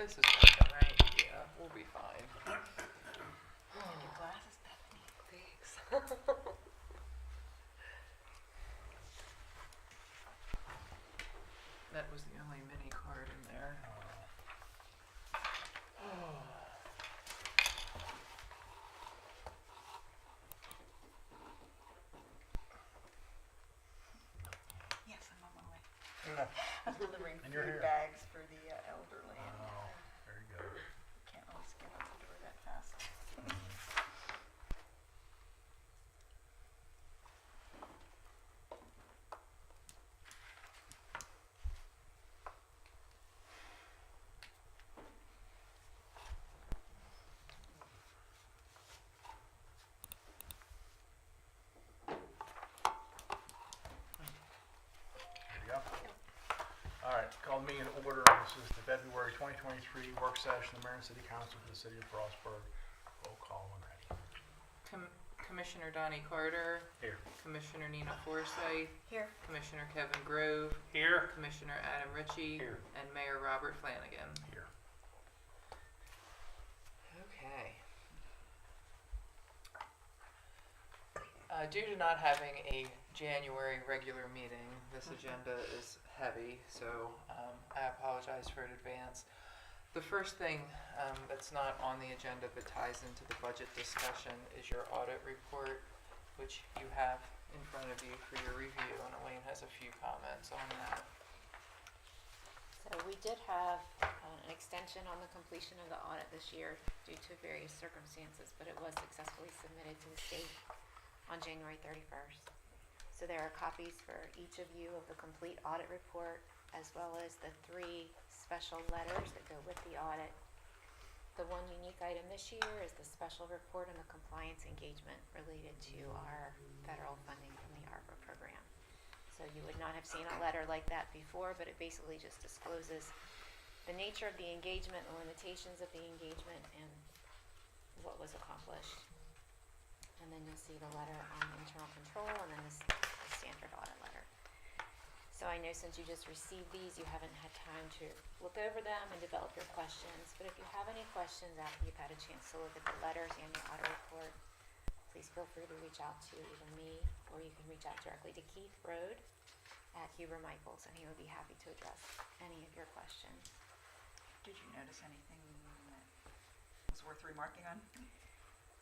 This is working, right? Yeah, we'll be fine. And your glasses, Bethany. Thanks. That was the only mini card in there. Yes, I'm on my way. Yeah. I'm delivering And you're food here. bags for the elderly. And Oh, very good. can't always get out the door that fast. There you go. All right, call the meeting to order. This is the February 2023 work session of the Mayor and City Council for the City of Frostburg. Roll call when ready. Commissioner Donnie Carter, Here. Commissioner Nina Forsythe, Here. Commissioner Kevin Grove, Here. Commissioner Adam Ritchie, Here. and Mayor Robert Flanagan. Here. Okay. Due to not having a January regular meeting, this agenda is heavy, so I apologize for it in advance. The first thing that's not on the agenda but ties into the budget discussion is your audit report, which you have in front of you for your review, and Elaine has a few comments on that. So we did have an extension on the completion of the audit this year due to various circumstances, but it was successfully submitted to the state on January 31st. So there are copies for each of you of the complete audit report, as well as the 3 special letters that go with the audit. The one unique item this year is the special report on the compliance engagement related to our federal funding from the ARPA program. So you would not have seen a letter like that before, but it basically just discloses the nature of the engagement, the limitations of the engagement, and what was accomplished. And then you'll see the letter on internal control, and then the standard audit letter. So I know since you just received these, you haven't had time to look over them and develop your questions. But if you have any questions after you've had a chance to look at the letters and the audit report, please feel free to reach out to either me, or you can reach out directly to Keith Rode at Huber Michaels, and he would be happy to address any of your questions. Did you notice anything that was worth remarking on?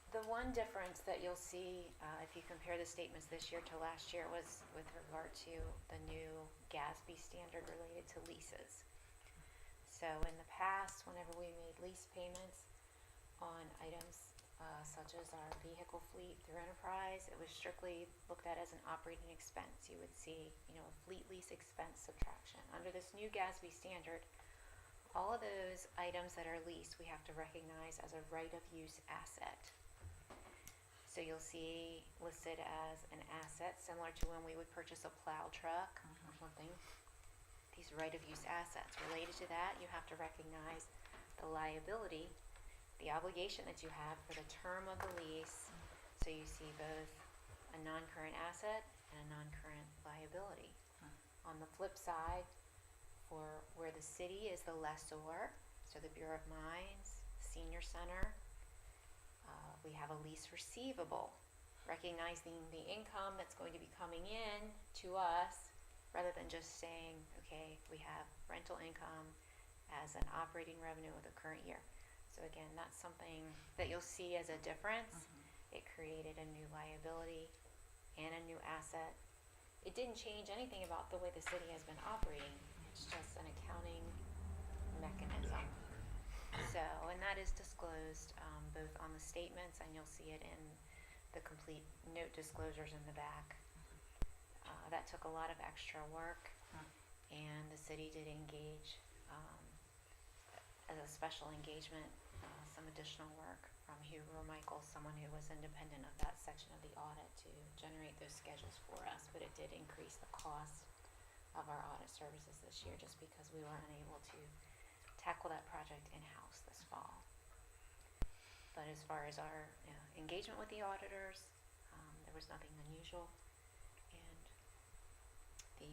The one difference that you'll see if you compare the statements this year to last year was with regard to the new GASB standard related to leases. So in the past, whenever we made lease payments on items such as our vehicle fleet through enterprise, it was strictly looked at as an operating expense. You would see, a fleet lease expense subtraction. Under this new GASB standard, all of those items that are leased, we have to recognize as a right-of-use asset. So you'll see listed as an asset, similar to when we would purchase a plow truck or something. These right-of-use assets. Related to that, you have to recognize the liability, the obligation that you have for the term of the lease. So you see both a non-current asset and a non-current liability. On the flip side, for where the city is the lessor, so the Bureau of Mines, Senior Center, we have a lease receivable, recognizing the income that's going to be coming in to us, rather than just saying, okay, we have rental income as an operating revenue of the current year. So again, that's something that you'll see as a difference. It created a new liability and a new asset. It didn't change anything about the way the city has been operating. It's just an accounting mechanism. So, and that is disclosed both on the statements, and you'll see it in the complete note disclosures in the back. That took a lot of extra work, and the city did engage as a special engagement, some additional work from Huber Michaels, someone who was independent of that section of the audit, to generate those schedules for us. But it did increase the cost of our audit services this year, just because we were unable to tackle that project in-house this fall. But as far as our engagement with the auditors, there was nothing unusual. And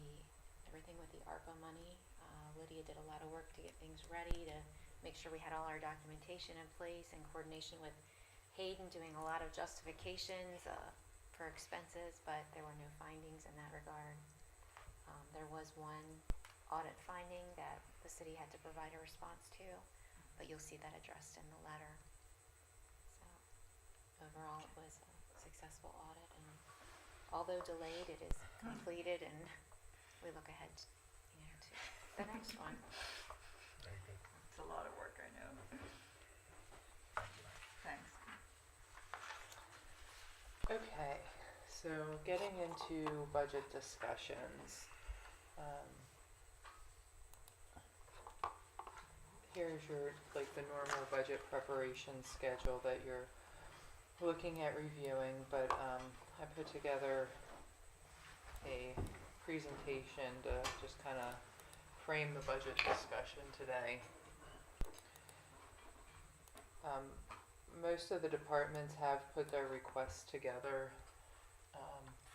everything with the ARPA money, Lydia did a lot of work to get things ready to make sure we had all our documentation in place in coordination with Hayden, doing a lot of justifications for expenses, but there were no findings in that regard. There was one audit finding that the city had to provide a response to, but you'll see that addressed in the letter. So overall, it was a successful audit, and although delayed, it is completed, and we look ahead, to the next one. Very good. It's a lot of work, I know. Thank you. Thanks. Okay, so getting into budget discussions. Here's your, the normal budget preparation schedule that you're looking at reviewing, but I put together a presentation to just kind of frame the budget discussion today. Most of the departments have put their requests together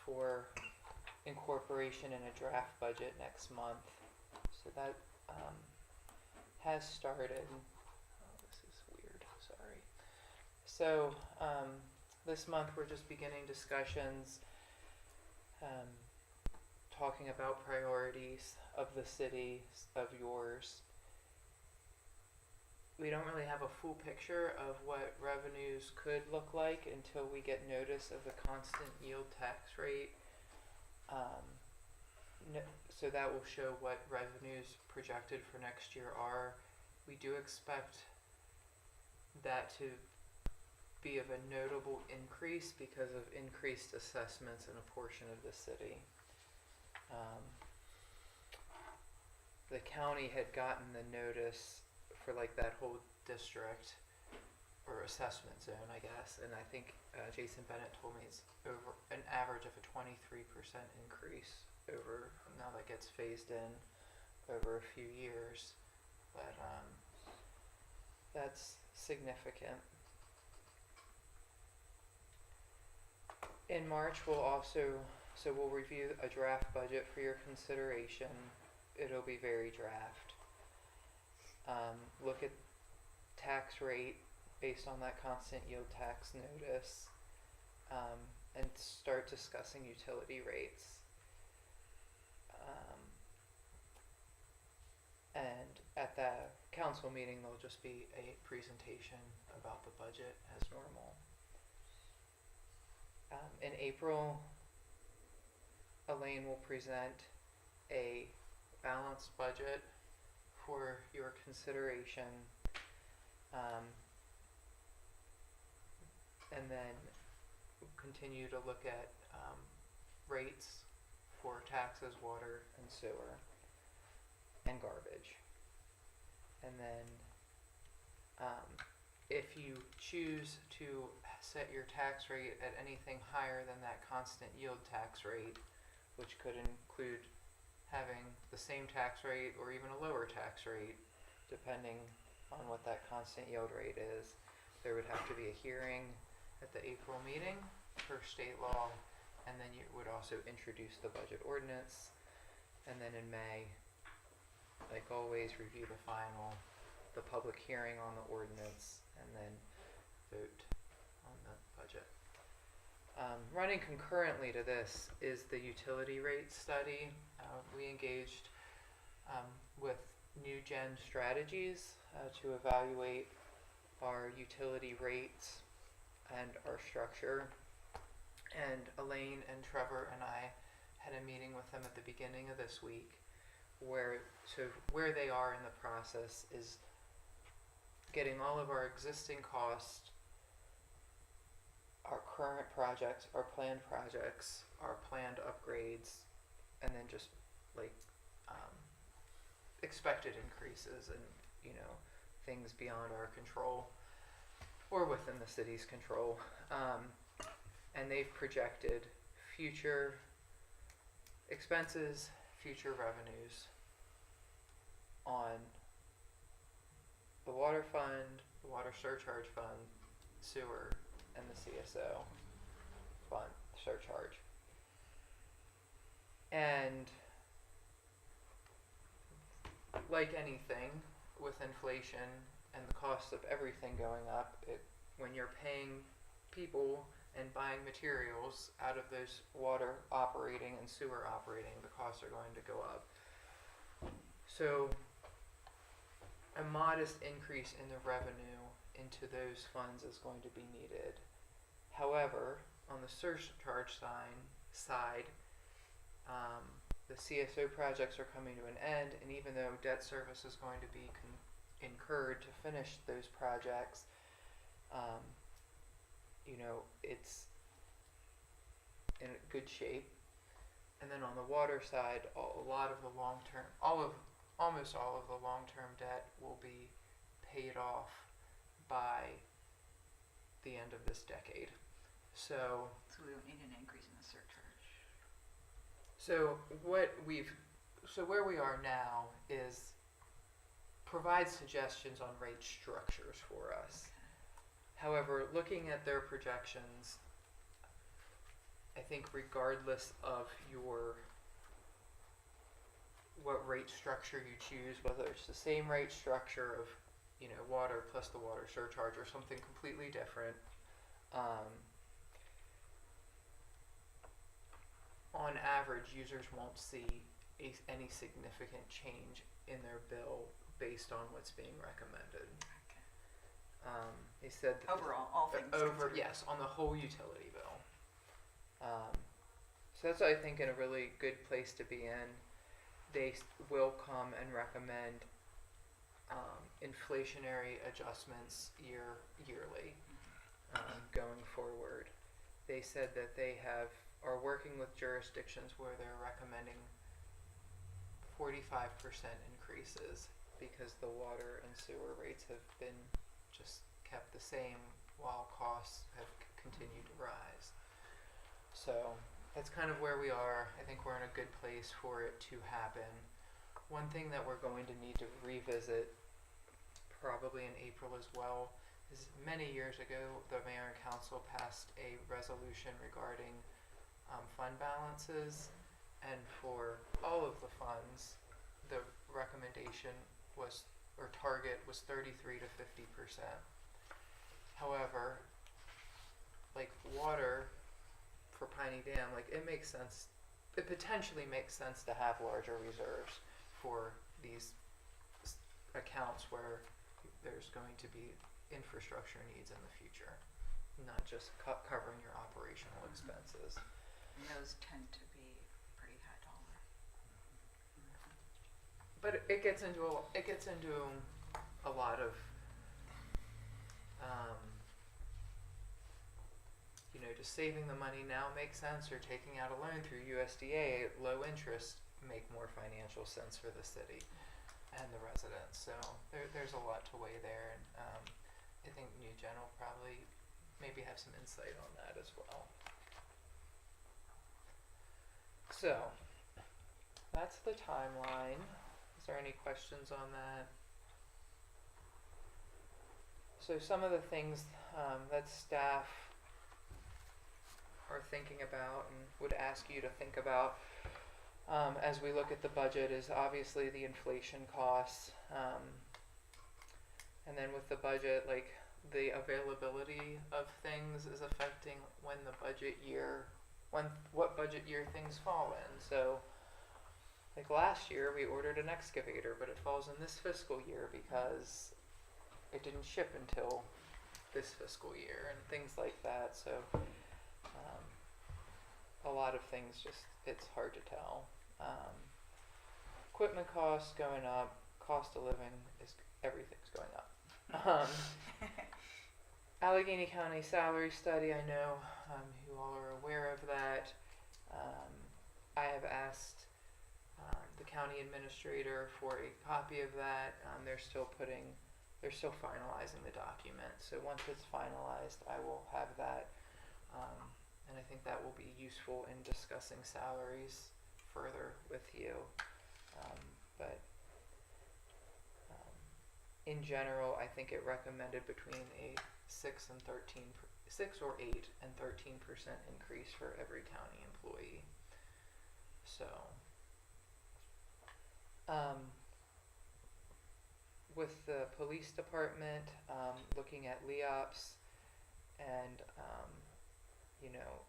for incorporation in a draft budget next month. So that has started. Oh, this is weird, sorry. So this month we're just beginning discussions, talking about priorities of the city, of yours. We don't really have a full picture of what revenues could look like until we get notice of the constant yield tax rate. So that will show what revenues projected for next year are. We do expect that to be of a notable increase because of increased assessments in a portion of the city. The county had gotten the notice for that whole district or assessment zone, I guess, and I think Jason Bennett told me it's over an average of a 23% increase over, now that gets phased in over a few years, but that's significant. In March we'll review a draft budget for your consideration. It'll be very draft. Look at tax rate based on that constant yield tax notice, and start discussing utility rates. And at the council meeting, there'll just be a presentation about the budget as normal. In April, Elaine will present a balanced budget for your consideration, and then we'll continue to look at rates for taxes, water, and sewer, and garbage. And then if you choose to set your tax rate at anything higher than that constant yield tax rate, which could include having the same tax rate or even a lower tax rate, depending on what that constant yield rate is, there would have to be a hearing at the April meeting per state law, and then you would also introduce the budget ordinance, and then in May, like always, review the public hearing on the ordinance, and then vote on the budget. Running concurrently to this is the utility rate study. We engaged with New Gen Strategies to evaluate our utility rates and our structure. And Elaine and Trevor and I had a meeting with them at the beginning of this week, where they are in the process is getting all of our existing costs, our current projects, our planned projects, our planned upgrades, and then just expected increases and things beyond our control or within the city's control. And they've projected future expenses, future revenues on the water fund, the water surcharge fund, sewer, and the CSO fund surcharge. And like anything with inflation and the cost of everything going up, when you're paying people and buying materials out of those water operating and sewer operating, the costs are going to go up. So a modest increase in the revenue into those funds is going to be needed. However, on the surcharge side, the CSO projects are coming to an end, and even though debt service is going to be incurred to finish those projects, it's in good shape. And then on the water side, almost all of the long-term debt will be paid off by the end of this decade. So we don't need an increase in the surcharge. So where we are now is provide suggestions on rate structures for us. However, looking at their projections, I think regardless of what rate structure you choose, whether it's the same rate structure of water plus the water surcharge or something completely different, on average, users won't see any significant change in their bill based on what's being recommended. They said that Overall, all things considered. yes, on the whole utility bill. So that's, I think, in a really good place to be in. They will come and recommend inflationary adjustments yearly going forward. They said that they are working with jurisdictions where they're recommending 45% increases because the water and sewer rates have been just kept the same while costs have continued to rise. So that's kind of where we are. I think we're in a good place for it to happen. One thing that we're going to need to revisit probably in April as well is many years ago the mayor and council passed a resolution regarding fund balances, and for all of the funds the recommendation was, or target was 33 to 50%. However, like water for Piney Dam, it makes sense, it potentially makes sense to have larger reserves for these accounts where there's going to be infrastructure needs in the future, not just covering your operational expenses. And those tend to be pretty high dollar. But it gets into a lot of just saving the money now makes sense, or taking out a loan through USDA at low interest make more financial sense for the city and the residents. So there's a lot to weigh there, and I think New Gen will probably maybe have some insight on that as well. So that's the timeline. Is there any questions on that? So some of the things that staff are thinking about and would ask you to think about as we look at the budget is obviously the inflation costs, and then with the budget, the availability of things is affecting what budget year things fall in. So last year we ordered an excavator, but it falls in this fiscal year because it didn't ship until this fiscal year, and things like that. So a lot of things it's hard to tell. Equipment costs going up, cost of living everything's going up. Allegheny County salary study, I know you all are aware of that. I have asked the county administrator for a copy of that. They're still finalizing the document. So once it's finalized, I will have that. And I think that will be useful in discussing salaries further with you. But in general, I think it recommended between a 6 or 8 and 13% increase for every county employee. So with the police department, looking at LEOPS and, you know,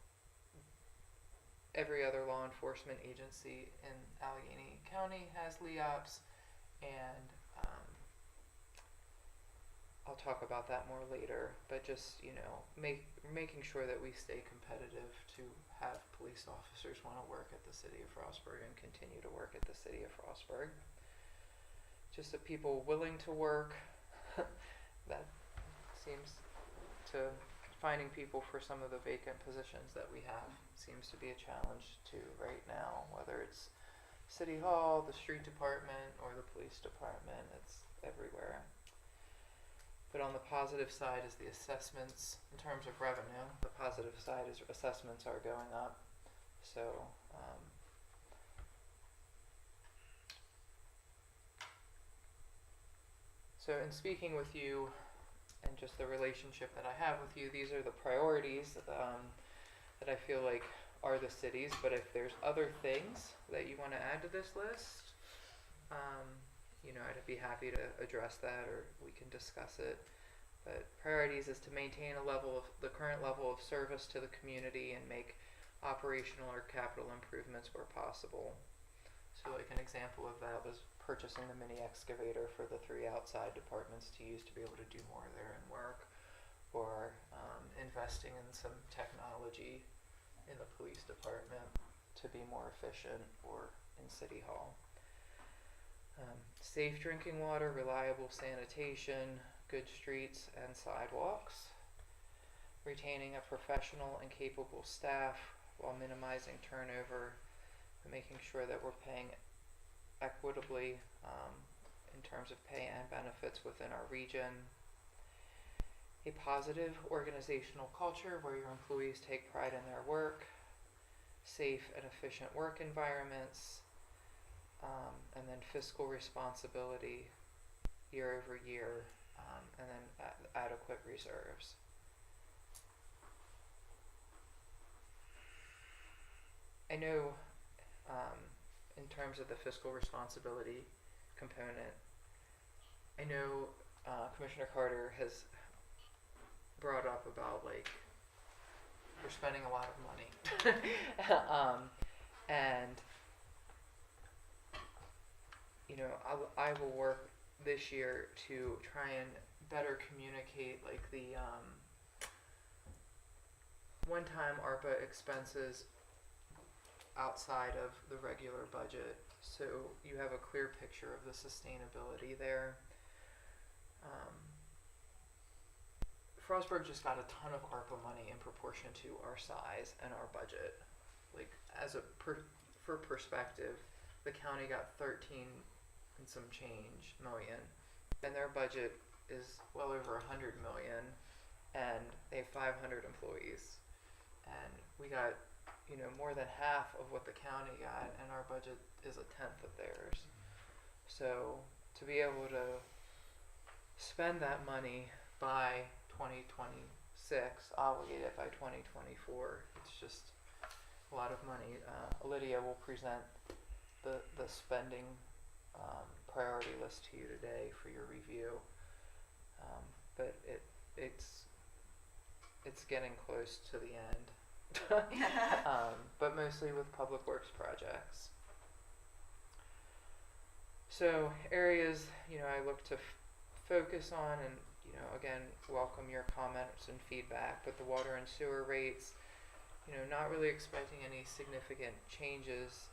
every other law enforcement agency in Allegheny County has LEOPS, and I'll talk about that more later, but just, you know, making sure that we stay competitive to have police officers want to work at the city of Frostburg and continue to work at the city of Frostburg. Just that people willing to work, that seems to, finding people for some of the vacant positions that we have seems to be a challenge too right now, whether it's City Hall, the street department, or the police department. It's everywhere. But on the positive side is the assessments in terms of revenue. The positive side is assessments are going up. So so in speaking with you and just the relationship that I have with you, these are the priorities that I feel like are the city's. But if there's other things that you want to add to this list, you know, I'd be happy to address that, or we can discuss it. But priorities is to maintain the current level of service to the community and make operational or capital improvements where possible. So like an example of that was purchasing the mini excavator for the 3 outside departments to use to be able to do more there and work, or investing in some technology in the police department to be more efficient, or in City Hall. Safe drinking water, reliable sanitation, good streets and sidewalks, retaining a professional and capable staff while minimizing turnover, and making sure that we're paying equitably in terms of pay and benefits within our region. A positive organizational culture where your employees take pride in their work, safe and efficient work environments, and then fiscal responsibility year over year, and then adequate reserves. I know in terms of the fiscal responsibility component, I know Commissioner Carter has brought up about, like, we're spending a lot of money. And you know, I will work this year to try and better communicate, like, the one-time ARPA expenses outside of the regular budget, so you have a clear picture of the sustainability there. Frostburg just got a ton of ARPA money in proportion to our size and our budget. Like, as for perspective, the county got 13 and some change million, and their budget is well over 100 million, and they have 500 employees, and we got, you know, more than half of what the county got, and our budget is a tenth of theirs. So to be able to spend that money by 2026, obligate it by 2024, it's just a lot of money. Lydia will present the spending priority list to you today for your review, but it's getting close to the end. But mostly with public works projects. So areas, you know, I look to focus on, and, you know, again, welcome your comments and feedback, but the water and sewer rates, you know, not really expecting any significant changes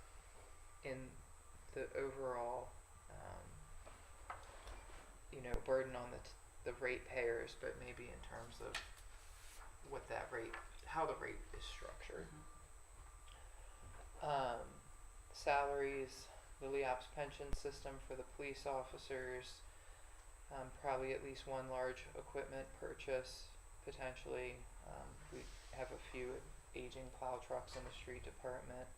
in the overall, you know, burden on the rate payers, but maybe in terms of what that rate, how the rate is structured. Salaries, the LEOPS pension system for the police officers, probably at least one large equipment purchase, potentially. We have a few aging plow trucks in the street department.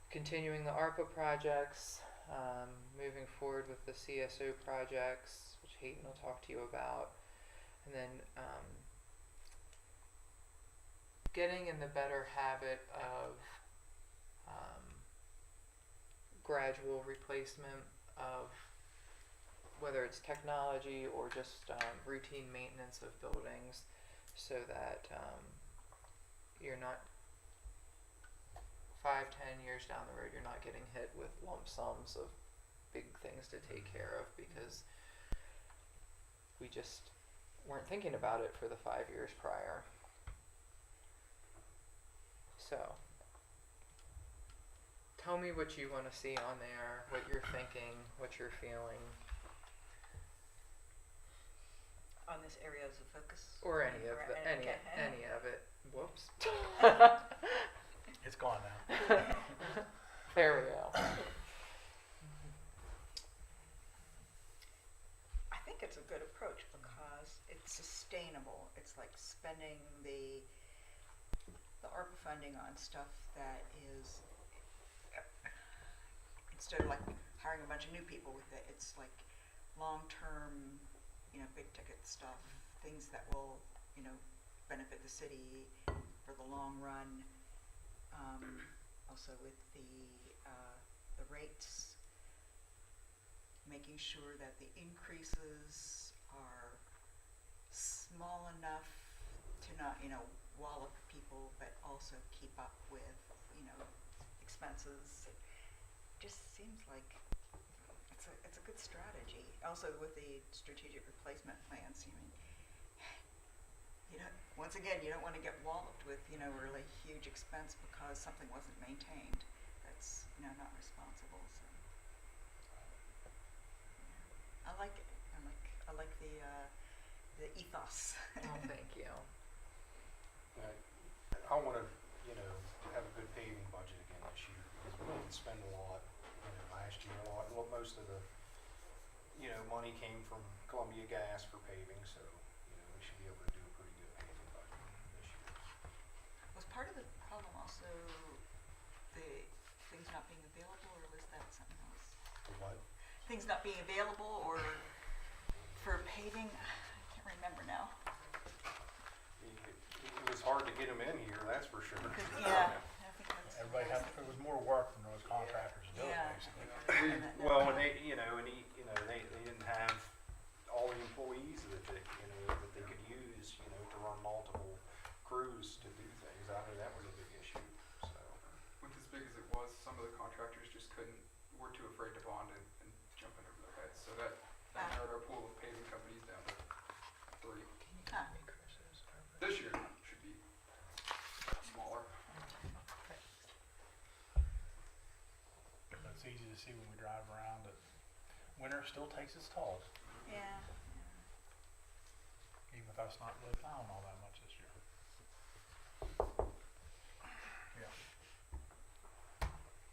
Continuing the ARPA projects, moving forward with the CSO projects, which Hayden will talk to you about, and then getting in the better habit of gradual replacement of whether it's technology or just routine maintenance of buildings, so that you're not 5-10 years down the road, you're not getting hit with lump sums of big things to take care of because we just weren't thinking about it for the 5 years prior. So, tell me what you want to see on there, what you're thinking, what you're feeling, On this area as a focus? or any of Or the, okay. any of it. Whoops. It's gone now. There we go. I think it's a good approach because it's sustainable. It's like spending the ARPA funding on stuff that is, instead of like hiring a bunch of new people with it, it's like long-term, big ticket stuff, things that will, benefit the city for the long run. Also with the rates, making sure that the increases are small enough to not, wallop people, but also keep up with, expenses. It just seems like it's a good strategy. Also with the strategic replacement plans, once again, you don't want to get walloped with, really huge expense because something wasn't maintained. That's, not responsible. So, I like it. I like the ethos. Oh, thank you. I want to, have a good paving budget again this year because we didn't spend a lot, last year a lot. Well, most of the, money came from Columbia Gas for paving, so, we should be able to do a pretty good paving budget this year. Was part of the problem also the things not being available, or was that something else? For what? Things not being available, or for paving? I can't remember now. It was hard to get them in here, that's for sure. Yeah, I think that's. Everybody had, it was more work than there was contractors to do it, Yeah. basically. Well, and they, they didn't have all the employees that they could use, to run multiple crews to do things. I know that was a big issue, so. With as big as it was, some of the contractors just were too afraid to bond and jump in over their heads. So that narrowed our pool of paving companies down to 3. Huh. This year should be smaller. It's easy to see when we drive around that winter still takes its toll, Yeah. even with us not really plowing all that much this year. Yeah.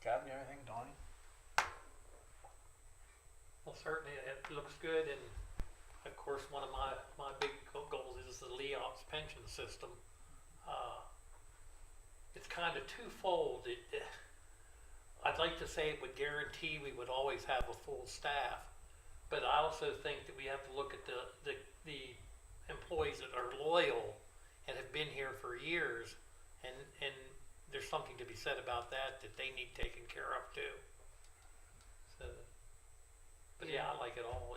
Gavin, you have anything? Donnie? Well, certainly it looks good, and of course, one of my big goals is the LEOPS pension system. It's kind of twofold. I'd like to say it would guarantee we would always have a full staff, but I also think that we have to look at the employees that are loyal and have been here for years, and there's something to be said about that they need taken care of too. So, but yeah, I like it all.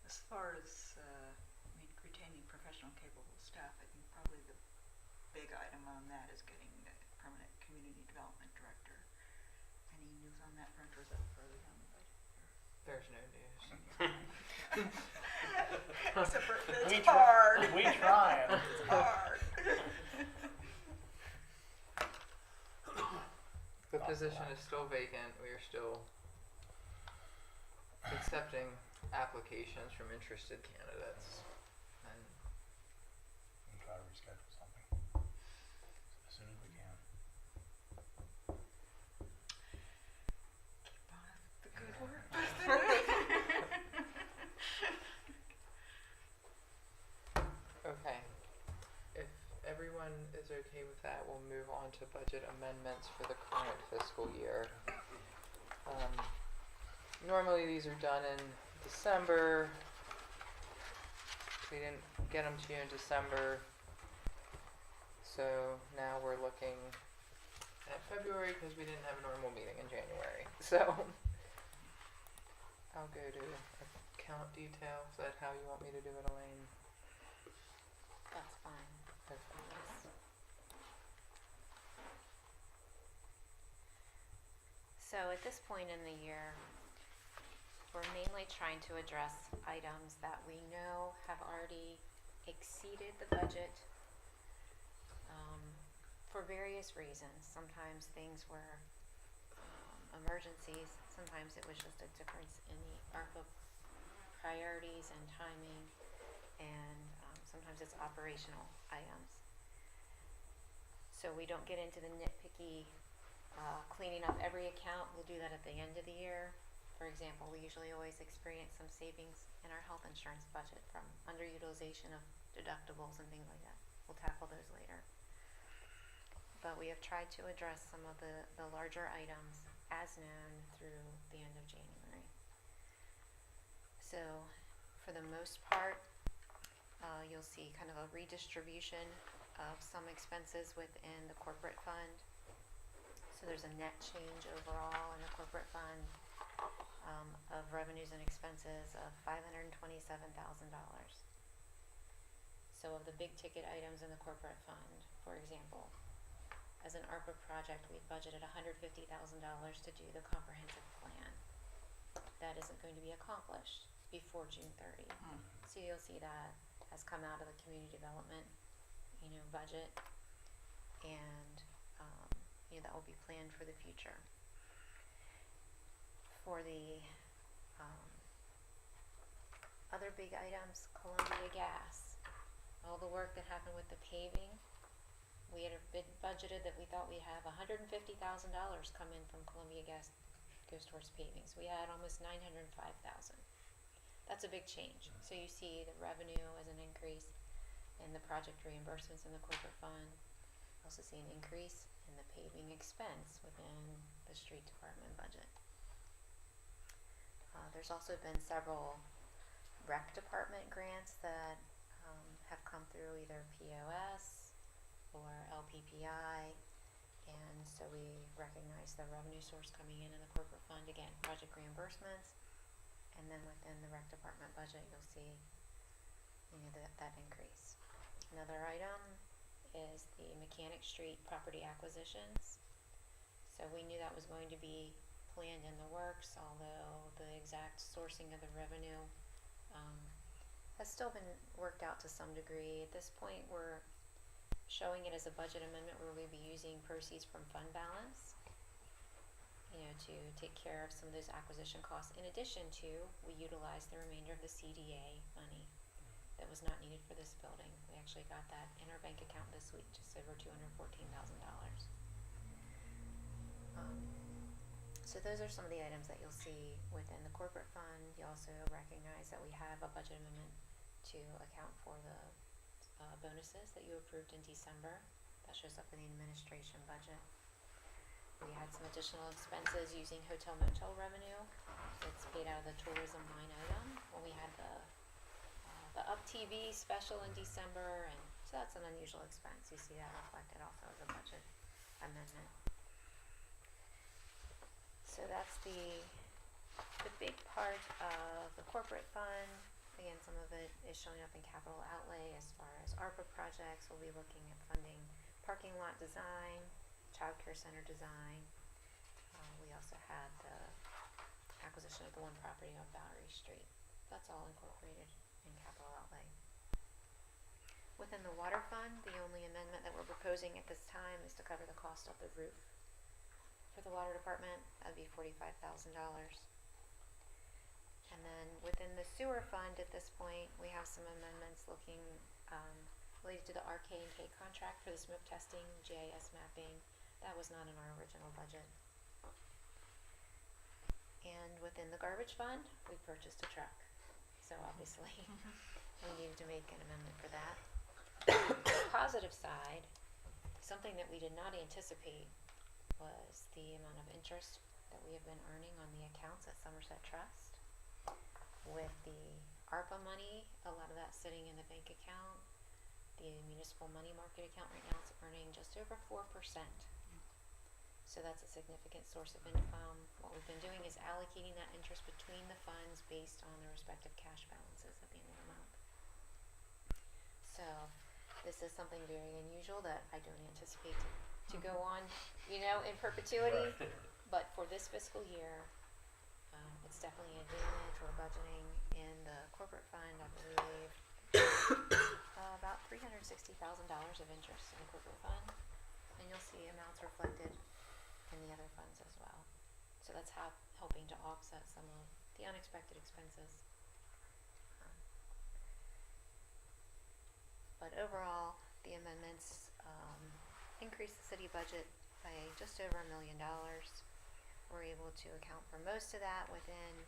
As far as retaining professional capable staff, I think probably the big item on that is getting the permanent community development director. Any news on that front, or is that further down the budget? There's no news. Except for We it's hard. We trying. It's hard. The position is still vacant. We are still accepting applications from interested candidates. And We'll try to reschedule something as soon as we can. Keep on the good work. okay, if everyone is okay with that, we'll move on to budget amendments for the current fiscal year. Normally these are done in December. We didn't get them to you in December, so now we're looking at February because we didn't have a normal meeting in January. So I'll go to account detail. Is that how you want me to do it, Elaine? That's fine. Okay. Yes. So at this point in the year, we're mainly trying to address items that we know have already exceeded the budget for various reasons. Sometimes things were emergencies, sometimes it was just a difference in the ARPA priorities and timing, and sometimes it's operational items. So we don't get into the nitpicky cleaning up every account. We'll do that at the end of the year. For example, we usually always experience some savings in our health insurance budget from underutilization of deductibles and things like that. We'll tackle those later. But we have tried to address some of the larger items as known through the end of January. So for the most part, you'll see kind of a redistribution of some expenses within the corporate fund. So there's a net change overall in the corporate fund of revenues and expenses of $527,000. So of the big ticket items in the corporate fund, for example, as an ARPA project, we budgeted $150,000 to do the comprehensive plan. That isn't going to be accomplished before June 30. So you'll see that has come out of the community development, budget, and that will be planned for the future. For the other big items, Columbia Gas, all the work that happened with the paving, we had budgeted that we thought we'd have $150,000 come in from Columbia Gas goes towards paving. So we had almost $905,000. That's a big change. So you see the revenue as an increase in the project reimbursements in the corporate fund. You also see an increase in the paving expense within the street department budget. There's also been several rec department grants that have come through either POS or LPPI, and so we recognize the revenue source coming in the corporate fund. Again, project reimbursements, and then within the rec department budget, you'll see that increase. Another item is the Mechanic Street property acquisitions. So we knew that was going to be planned in the works, although the exact sourcing of the revenue has still been worked out to some degree. At this point, we're showing it as a budget amendment where we'll be using proceeds from fund balance, to take care of some of those acquisition costs. In addition to, we utilized the remainder of the CDA money that was not needed for this building. We actually got that in our bank account this week, just over $214,000. So those are some of the items that you'll see within the corporate fund. You also recognize that we have a budget amendment to account for the bonuses that you approved in December. That shows up in the administration budget. We had some additional expenses using hotel motel revenue. It's paid out of the tourism line item when we had the Up TV special in December, and so that's an unusual expense. You see that reflected also as a budget amendment. So that's the big part of the corporate fund. Again, some of it is showing up in capital outlay. As far as ARPA projects, we'll be looking at funding parking lot design, child care center design. We also had the acquisition of the one property on Bowery Street. That's all incorporated in capital outlay. Within the water fund, the only amendment that we're proposing at this time is to cover the cost of the roof for the water department. That'd be $45,000. And then within the sewer fund at this point, we have some amendments looking related to the RK&K contract for the smoke testing, GIS mapping. That was not in our original budget. And within the garbage fund, we purchased a truck. So obviously, we needed to make an amendment for that. On the positive side, something that we did not anticipate was the amount of interest that we have been earning on the accounts at Somerset Trust. With the ARPA money, a lot of that sitting in the bank account. The municipal money market account right now is earning just over 4%. So that's a significant source of income. What we've been doing is allocating that interest between the funds based on the respective cash balances at the end of the month. So this is something very unusual that I don't anticipate to go on, in perpetuity. But for this fiscal year, it's definitely an advantage. We're budgeting in the corporate fund, I believe, about $360,000 of interest in the corporate fund. And you'll see amounts reflected in the other funds as well. So that's helping to offset some of the unexpected expenses. But overall, the amendments increase the city budget by just over $1 million. We're able to account for most of that within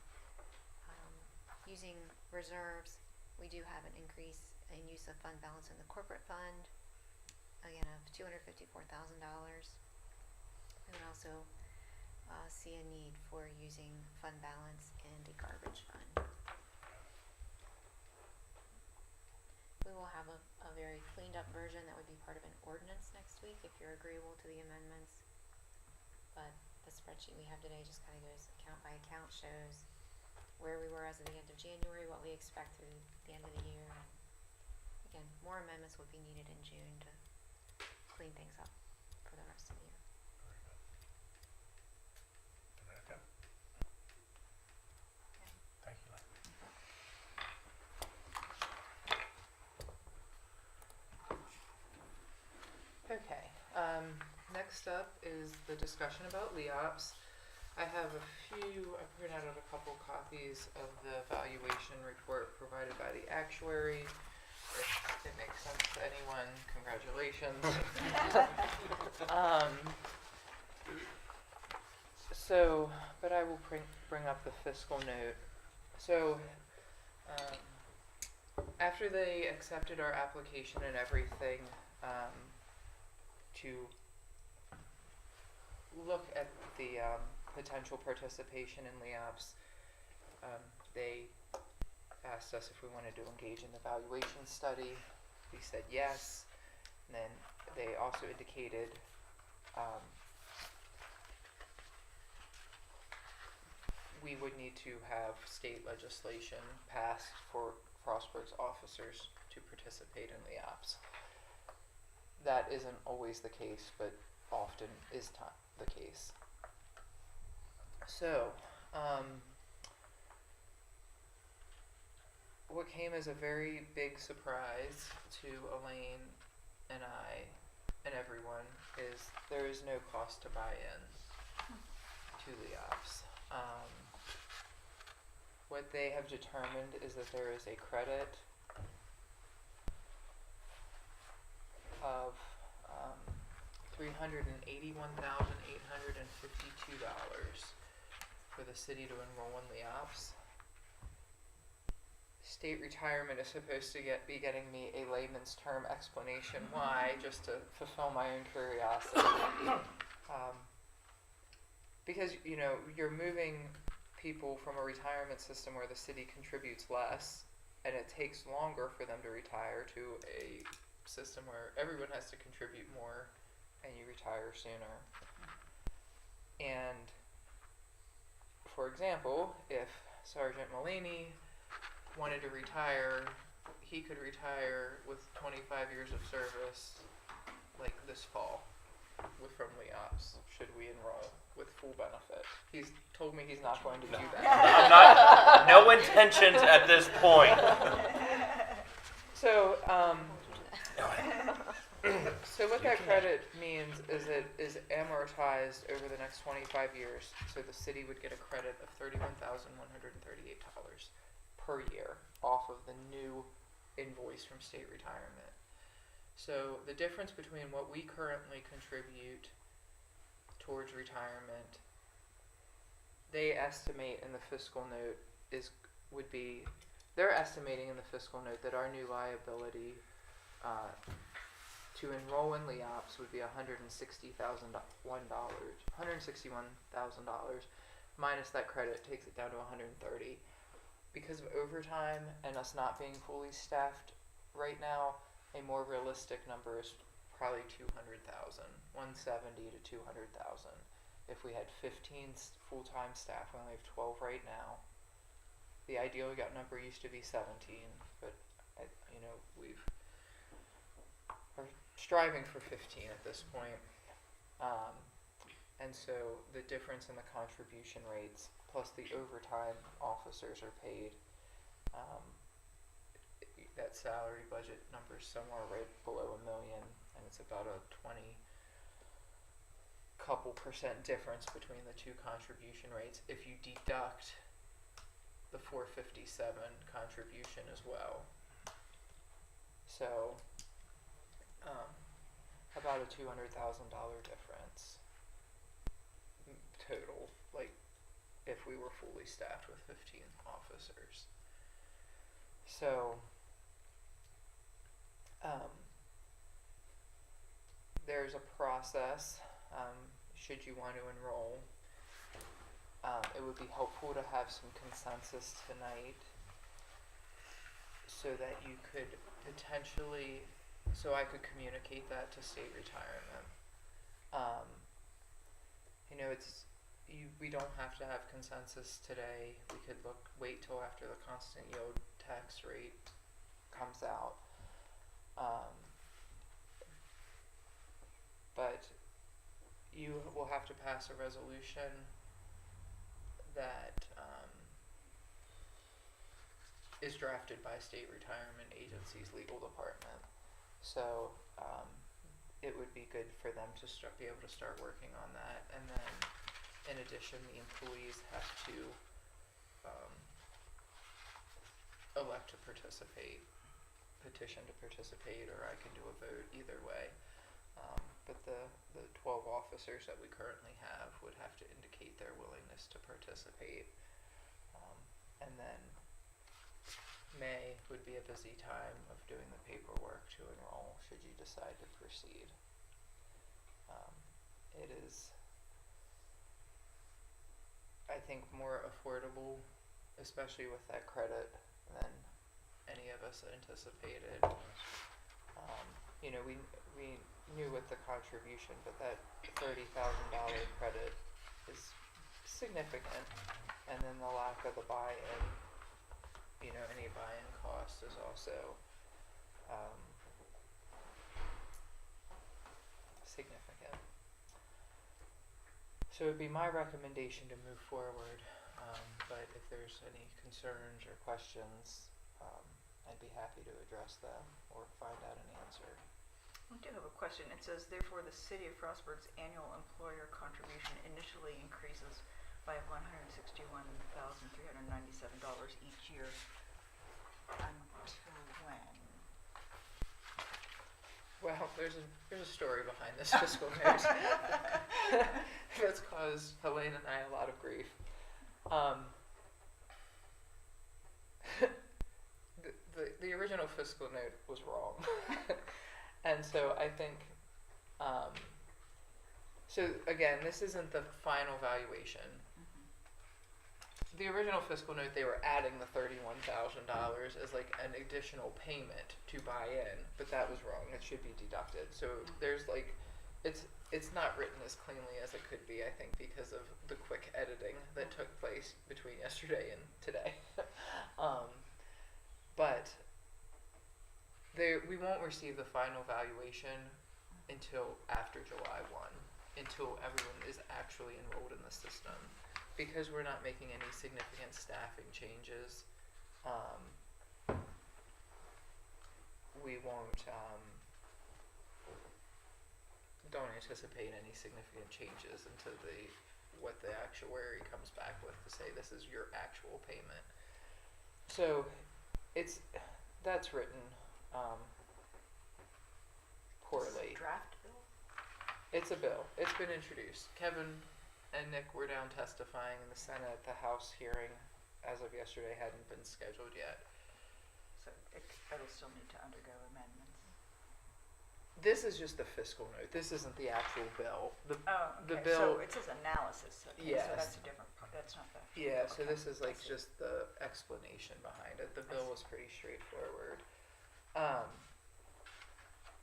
using reserves. We do have an increase in use of fund balance in the corporate fund, again of $254,000. We would also see a need for using fund balance in the garbage fund. We will have a very cleaned up version that would be part of an ordinance next week if you're agreeable to the amendments. But the spreadsheet we have today just kind of goes account by account, shows where we were as of the end of January, what we expect through the end of the year. And again, more amendments would be needed in June to clean things up for the rest of the year. Very good. Okay. Thank you, Lynn. Okay, next up is the discussion about LEOPS. I have I printed out a couple copies of the valuation report provided by the actuary. If it makes sense to anyone, congratulations. But I will bring up the fiscal note. So, after they accepted our application and everything, to look at the potential participation in LEOPS, they asked us if we wanted to engage in the valuation study. We said yes. And then they also indicated we would need to have state legislation passed for Frostburg's officers to participate in LEOPS. That isn't always the case, but often is the case. So, what came as a very big surprise to Elaine and I and everyone is there is no cost to buy in to LEOPS. What they have determined is that there is a credit of $381,852 for the city to enroll in LEOPS. State retirement is supposed to be getting me a layman's term explanation why, just to fulfill my own curiosity. Because, you're moving people from a retirement system where the city contributes less, and it takes longer for them to retire, to a system where everyone has to contribute more and you retire sooner. And for example, if Sergeant Mulaney wanted to retire, he could retire with 25 years of service like this fall from LEOPS, should we enroll with full benefit. He's told me he's not going to do that. No intentions at this point. So, so what that credit means is it is amortized over the next 25 years. So the city would get a credit of $31,138 per year off of the new invoice from state retirement. So the difference between what we currently contribute towards retirement, they estimate in the fiscal note they're estimating in the fiscal note that our new liability to enroll in LEOPS would be $161,000 minus that credit takes it down to $130,000. Because of overtime and us not being fully staffed right now, a more realistic number is probably 200,000, 170 to 200,000. If we had 15 full-time staff, we only have 12 right now. The ideal number used to be 17, but we're striving for 15 at this point. And so the difference in the contribution rates plus the overtime officers are paid, that salary budget number is somewhere right below $1 million, and it's about a 20% difference between the two contribution rates if you deduct the 457 contribution as well. So about a $200,000 difference total, like if we were fully staffed with 15 officers. So there's a process should you want to enroll. It would be helpful to have some consensus tonight so that you could potentially, so I could communicate that to state retirement. We don't have to have consensus today. We could wait till after the constant yield tax rate comes out. But you will have to pass a resolution that is drafted by State Retirement Agency's legal department. So it would be good for them to be able to start working on that. And then in addition, the employees have to elect to participate, petition to participate, or I can do a vote either way. But the 12 officers that we currently have would have to indicate their willingness to participate. And then May would be a busy time of doing the paperwork to enroll should you decide to proceed. It is, I think, more affordable, especially with that credit, than any of us anticipated. We knew with the contribution, but that $30,000 credit is significant, and then the lack of the buy-in, any buy-in cost is also significant. So it would be my recommendation to move forward, but if there's any concerns or questions, I'd be happy to address them or find out an answer. I do have a question. It says, therefore, the City of Frostburg's annual employer contribution initially increases by $161,397 each year. Until when? Well, there's a story behind this fiscal note that's caused Helene and I a lot of grief. The original fiscal note was wrong. And so I think, so again, this isn't the final valuation. The original fiscal note, they were adding the $31,000 as like an additional payment to buy in, but that was wrong. It should be deducted. So there's like, it's not written as cleanly as it could be, I think, because of the quick editing that took place between yesterday and today. But we won't receive the final valuation until after July 1, until everyone is actually enrolled in the system. Because we're not making any significant staffing changes, we don't anticipate any significant changes until what the actuary comes back with to say this is your actual payment. So that's written poorly. Is it a draft bill? It's a bill. It's been introduced. Kevin and Nick were down testifying in the Senate. The House hearing, as of yesterday, hadn't been scheduled yet. So it'll still need to undergo amendments. This is just the fiscal note. This isn't the actual bill. The okay. bill. So it says analysis. Okay, yes. So that's a different part. That's not that. Yeah. Okay. So this is like just the explanation behind it. The bill was pretty straightforward.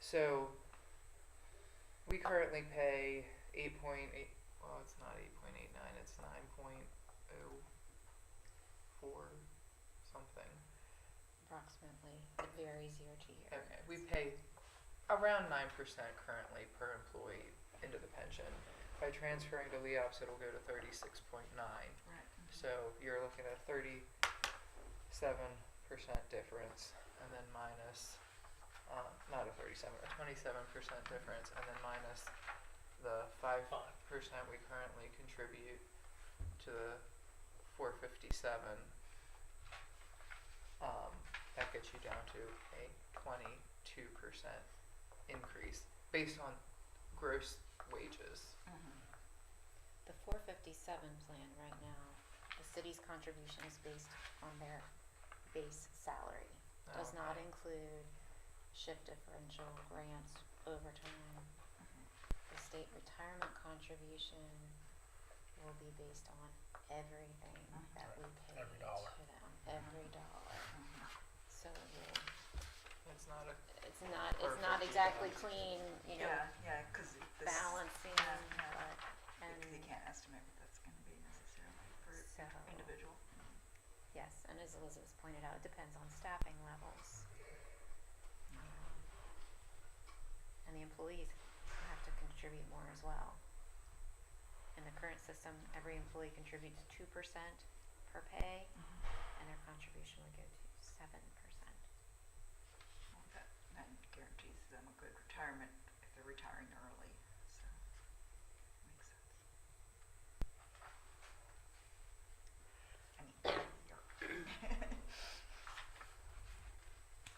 So we currently pay 8.8, well, it's not 8.89, it's 9.04 something. Approximately. It varies year to year. Okay, we pay around 9% currently per employee into the pension. By transferring to LEOPS, it'll go to 36.9. Right. So you're looking at 37% difference, and then minus, not a 37, a 27% difference, and then minus the 5% we currently contribute to the 457. That gets you down to a 22% increase based on gross wages. The 457 plan right now, the city's contribution is based on their base salary. Does not include shift differential, grants, overtime. The state retirement contribution will be based on everything that we pay Every dollar. to them, every dollar. So It's not a it's not Perfect. exactly clean, you know, Yeah, because this. balancing, Yeah. but, and Because you can't estimate what that's gonna be necessarily for So- individual. yes, and as Elizabeth pointed out, it depends on staffing levels. And the employees have to contribute more as well. In the current system, every employee contributes 2% per pay, and their contribution would go to 7%. Well, that guarantees them a good retirement if they're retiring early, so makes sense.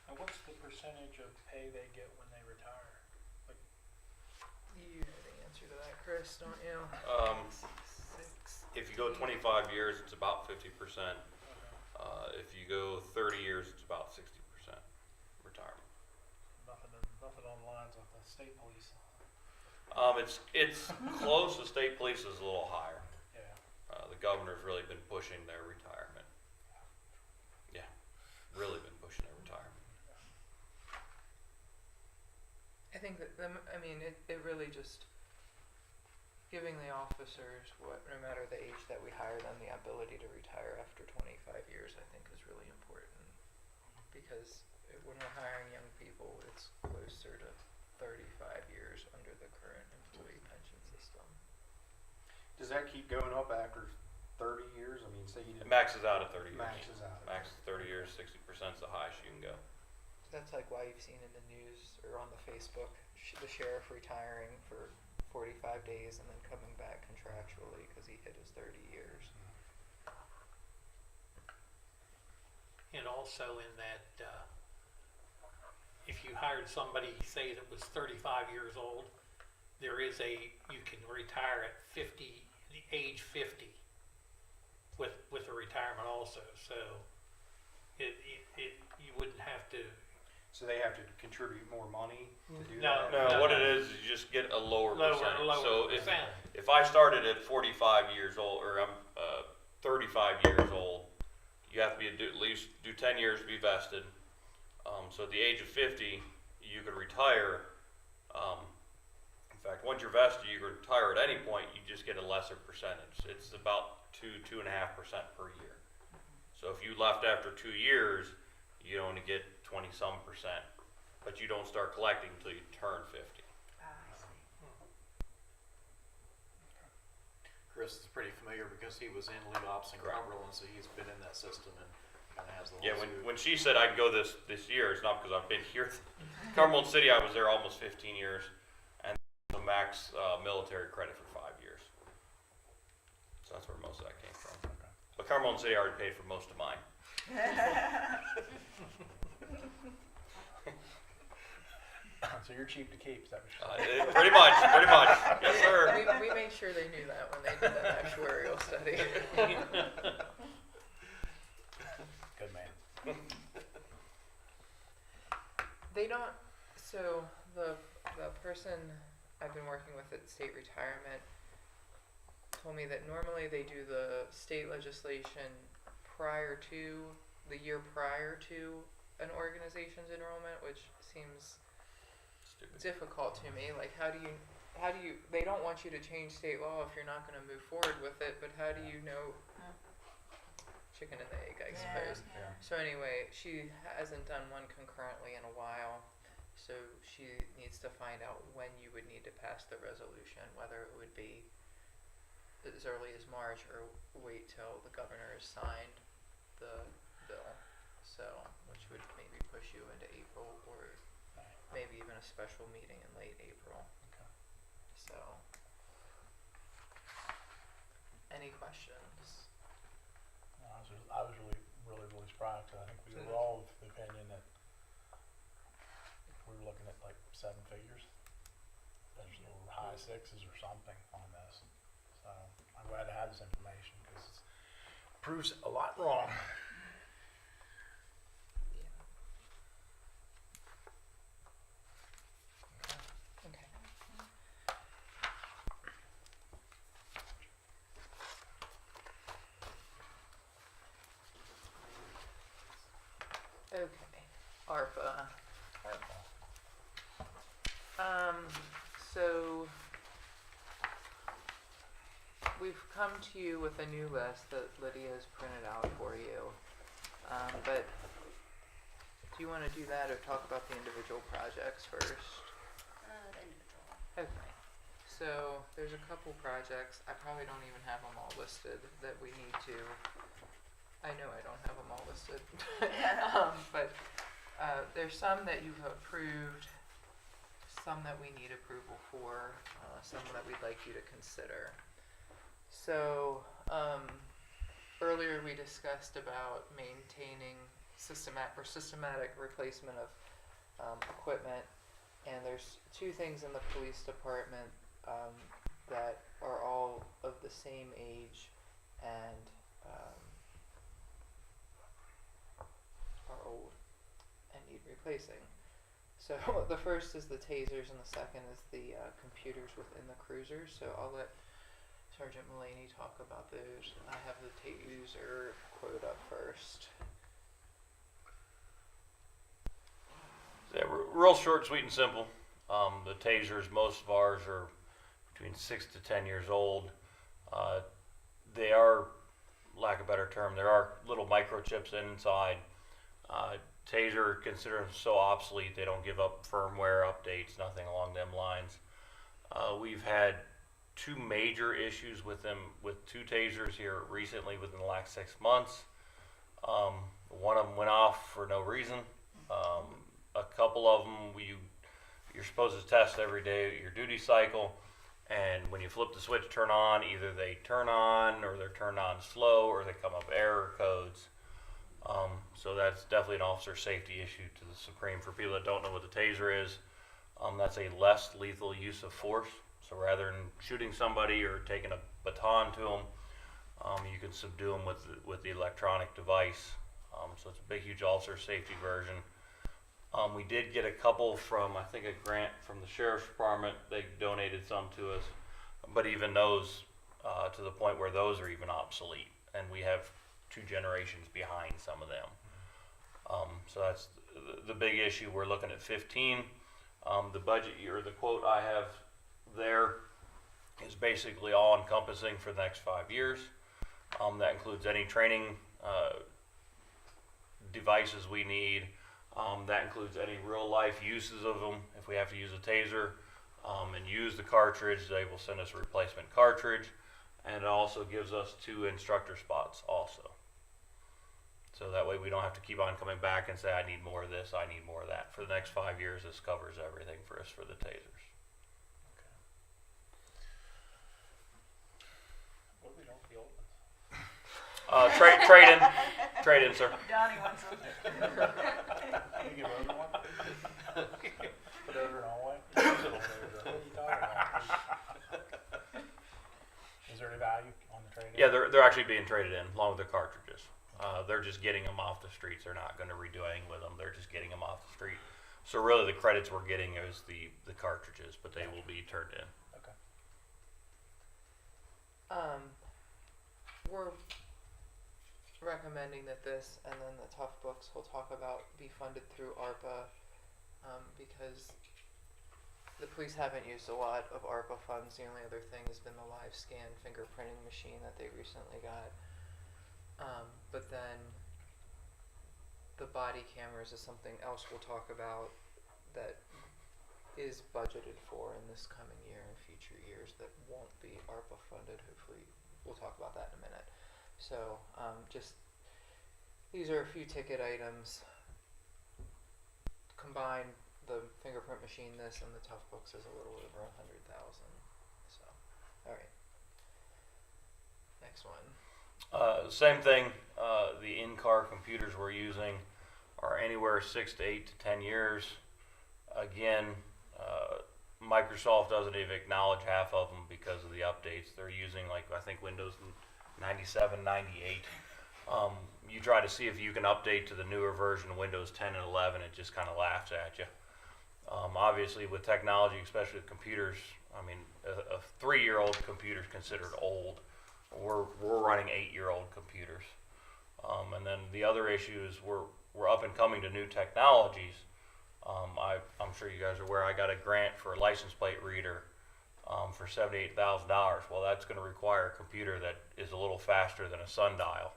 Now, what's the percentage of pay they get when they retire? You know the answer to that, Chris, don't you? Six. If you go 25 years, it's about 50%. If you go 30 years, it's about 60% retirement. Nothing on the lines of the state police. It's close. The state police is a little higher. Yeah. The governor's really been pushing their retirement. Yeah, really been pushing their retirement. I think that it really just giving the officers no matter the age that we hire them, the ability to retire after 25 years, I think is really important, because when we're hiring young people, it's closer to 35 years under the current employee pension system. Does that keep going up after 30 years? I mean, say you It didn't. maxes out at 30 years. Maxes out. Max is 30 years, 60% is the highest you can go. That's like why you've seen in the news or on the Facebook the sheriff retiring for 45 days and then coming back contractually because he hit his 30 years. And also in that, if you hired somebody, say that was 35 years old, you can retire at age 50 with a retirement also. So you wouldn't have to. So they have to contribute more money to do No, that? No, what it is you just get a lower percentage. So percent. if I started at 45 years old, or I'm 35 years old, you have to be at least do 10 years to be vested. So at the age of 50, you could retire. In fact, once you're vested, you can retire at any point. You just get a lesser percentage. It's about 2.5% per year. So if you left after 2 years, you only get 20-some%, but you don't start collecting until you turn 50. I see. Chris is pretty familiar because he was in LEOPS and Correct. Cumberland, so he's been in that system and kind of has the whole Yeah, suite. when she said I can go this year, it's not because I've been here. Cumberland City, I was there almost 15 years, and the max military credit for 5 years. So that's where most of that came from. But Cumberland City already paid for most of mine. So you're cheap to keep, is that what you're saying? Pretty much. Yes, sir. We made sure they knew that when they did that actuarial study. Good man. They don't. So the person I've been working with at state retirement told me that normally they do the state legislation the year prior to an organization's enrollment, which seems Stupid. difficult to me. Like, how do you how do you, they don't want you to change state law if you're not gonna move forward with it, but how do you know? Chicken and the egg, I suppose. Yeah. So anyway, she hasn't done one concurrently in a while, so she needs to find out when you would need to pass the resolution, whether it would be as early as March or wait till the governor has signed the bill. So, which would maybe push you into April or maybe even a special meeting in late April. Okay. So, any questions? No, I was really surprised. 'Cause I think we were all of the opinion that if we were looking at like 7 figures, there's little high 6s or something on this. So I'm glad to have this information because it proves a lot wrong. Okay. Okay, ARPA. So we've come to you with a new list that Lydia has printed out for you. But do you want to do that or talk about the individual projects first? The individual. Okay. So there's a couple projects. I probably don't even have them all listed that we need to. I know I don't have them all listed. But there's some that you've approved, some that we need approval for, some that we'd like you to consider. So earlier we discussed about maintaining systematic replacement of equipment, and there's 2 things in the police department that are all of the same age and are old and need replacing. So the first is the tasers and the second is the computers within the cruisers. So I'll let Sergeant Mulaney talk about those. I have the taser quote up first. Yeah, real short, sweet, and simple. The tasers, most of ours are between 6 to 10 years old. They are, lack of a better term, there are little microchips inside. Taser, consider them so obsolete, they don't give up firmware updates, nothing along them lines. We've had 2 major issues with them, with 2 tasers here recently within the last 6 months. One of them went off for no reason. A couple of them, you're supposed to test every day at your duty cycle, and when you flip the switch, turn on, either they turn on or they're turned on slow or they come up error codes. So that's definitely an officer safety issue to the supreme. For people that don't know what the taser is, that's a less lethal use of force. So rather than shooting somebody or taking a baton to them, you can subdue them with the electronic device. So it's a big, huge officer safety version. We did get a couple from, I think, a grant from the Sheriff's Department. They donated some to us, but even those, to the point where those are even obsolete, and we have 2 generations behind some of them. So that's the big issue. We're looking at 15. The budget or the quote I have there is basically all encompassing for the next 5 years. That includes any training devices we need. That includes any real life uses of them. If we have to use a taser and use the cartridge, they will send us a replacement cartridge. And it also gives us 2 instructor spots also. So that way we don't have to keep on coming back and say, I need more of this, I need more of that. For the next 5 years, this covers everything for us for the tasers. What do we do with the old ones? Trade in, sir. Donnie wants them. Can you give over one? Put over and all the way? Use it on there, what are you talking about? Is there any value on the trade-in? Yeah, they're actually being traded in along with their cartridges. They're just getting them off the streets. They're not going to redo anything with them. They're just getting them off the street. So really the credits we're getting is the cartridges, but they will be turned in. Okay. We're recommending that this and then the tough books we'll talk about be funded through ARPA, because the police haven't used a lot of ARPA funds. The only other thing has been the live scan fingerprinting machine that they recently got. But then the body cameras is something else we'll talk about that is budgeted for in this coming year and future years that won't be ARPA funded. Hopefully, we'll talk about that in a minute. So, just these are a few ticket items. Combined, the fingerprint machine, this, and the tough books is a little over 100,000. So, all right. Next one. Same thing. The in-car computers we're using are anywhere 6 to 8 to 10 years. Again, Microsoft doesn't even acknowledge half of them because of the updates. They're using, like, I think Windows 97, 98. You try to see if you can update to the newer version of Windows 10 and 11, it just kind of laughs at you. Obviously, with technology, especially with computers, I mean, a 3-year-old computer is considered old. We're running 8-year-old computers. And then the other issue is we're up and coming to new technologies. I'm sure you guys are aware I got a grant for a license plate reader for $78,000. Well, that's going to require a computer that is a little faster than a sundial.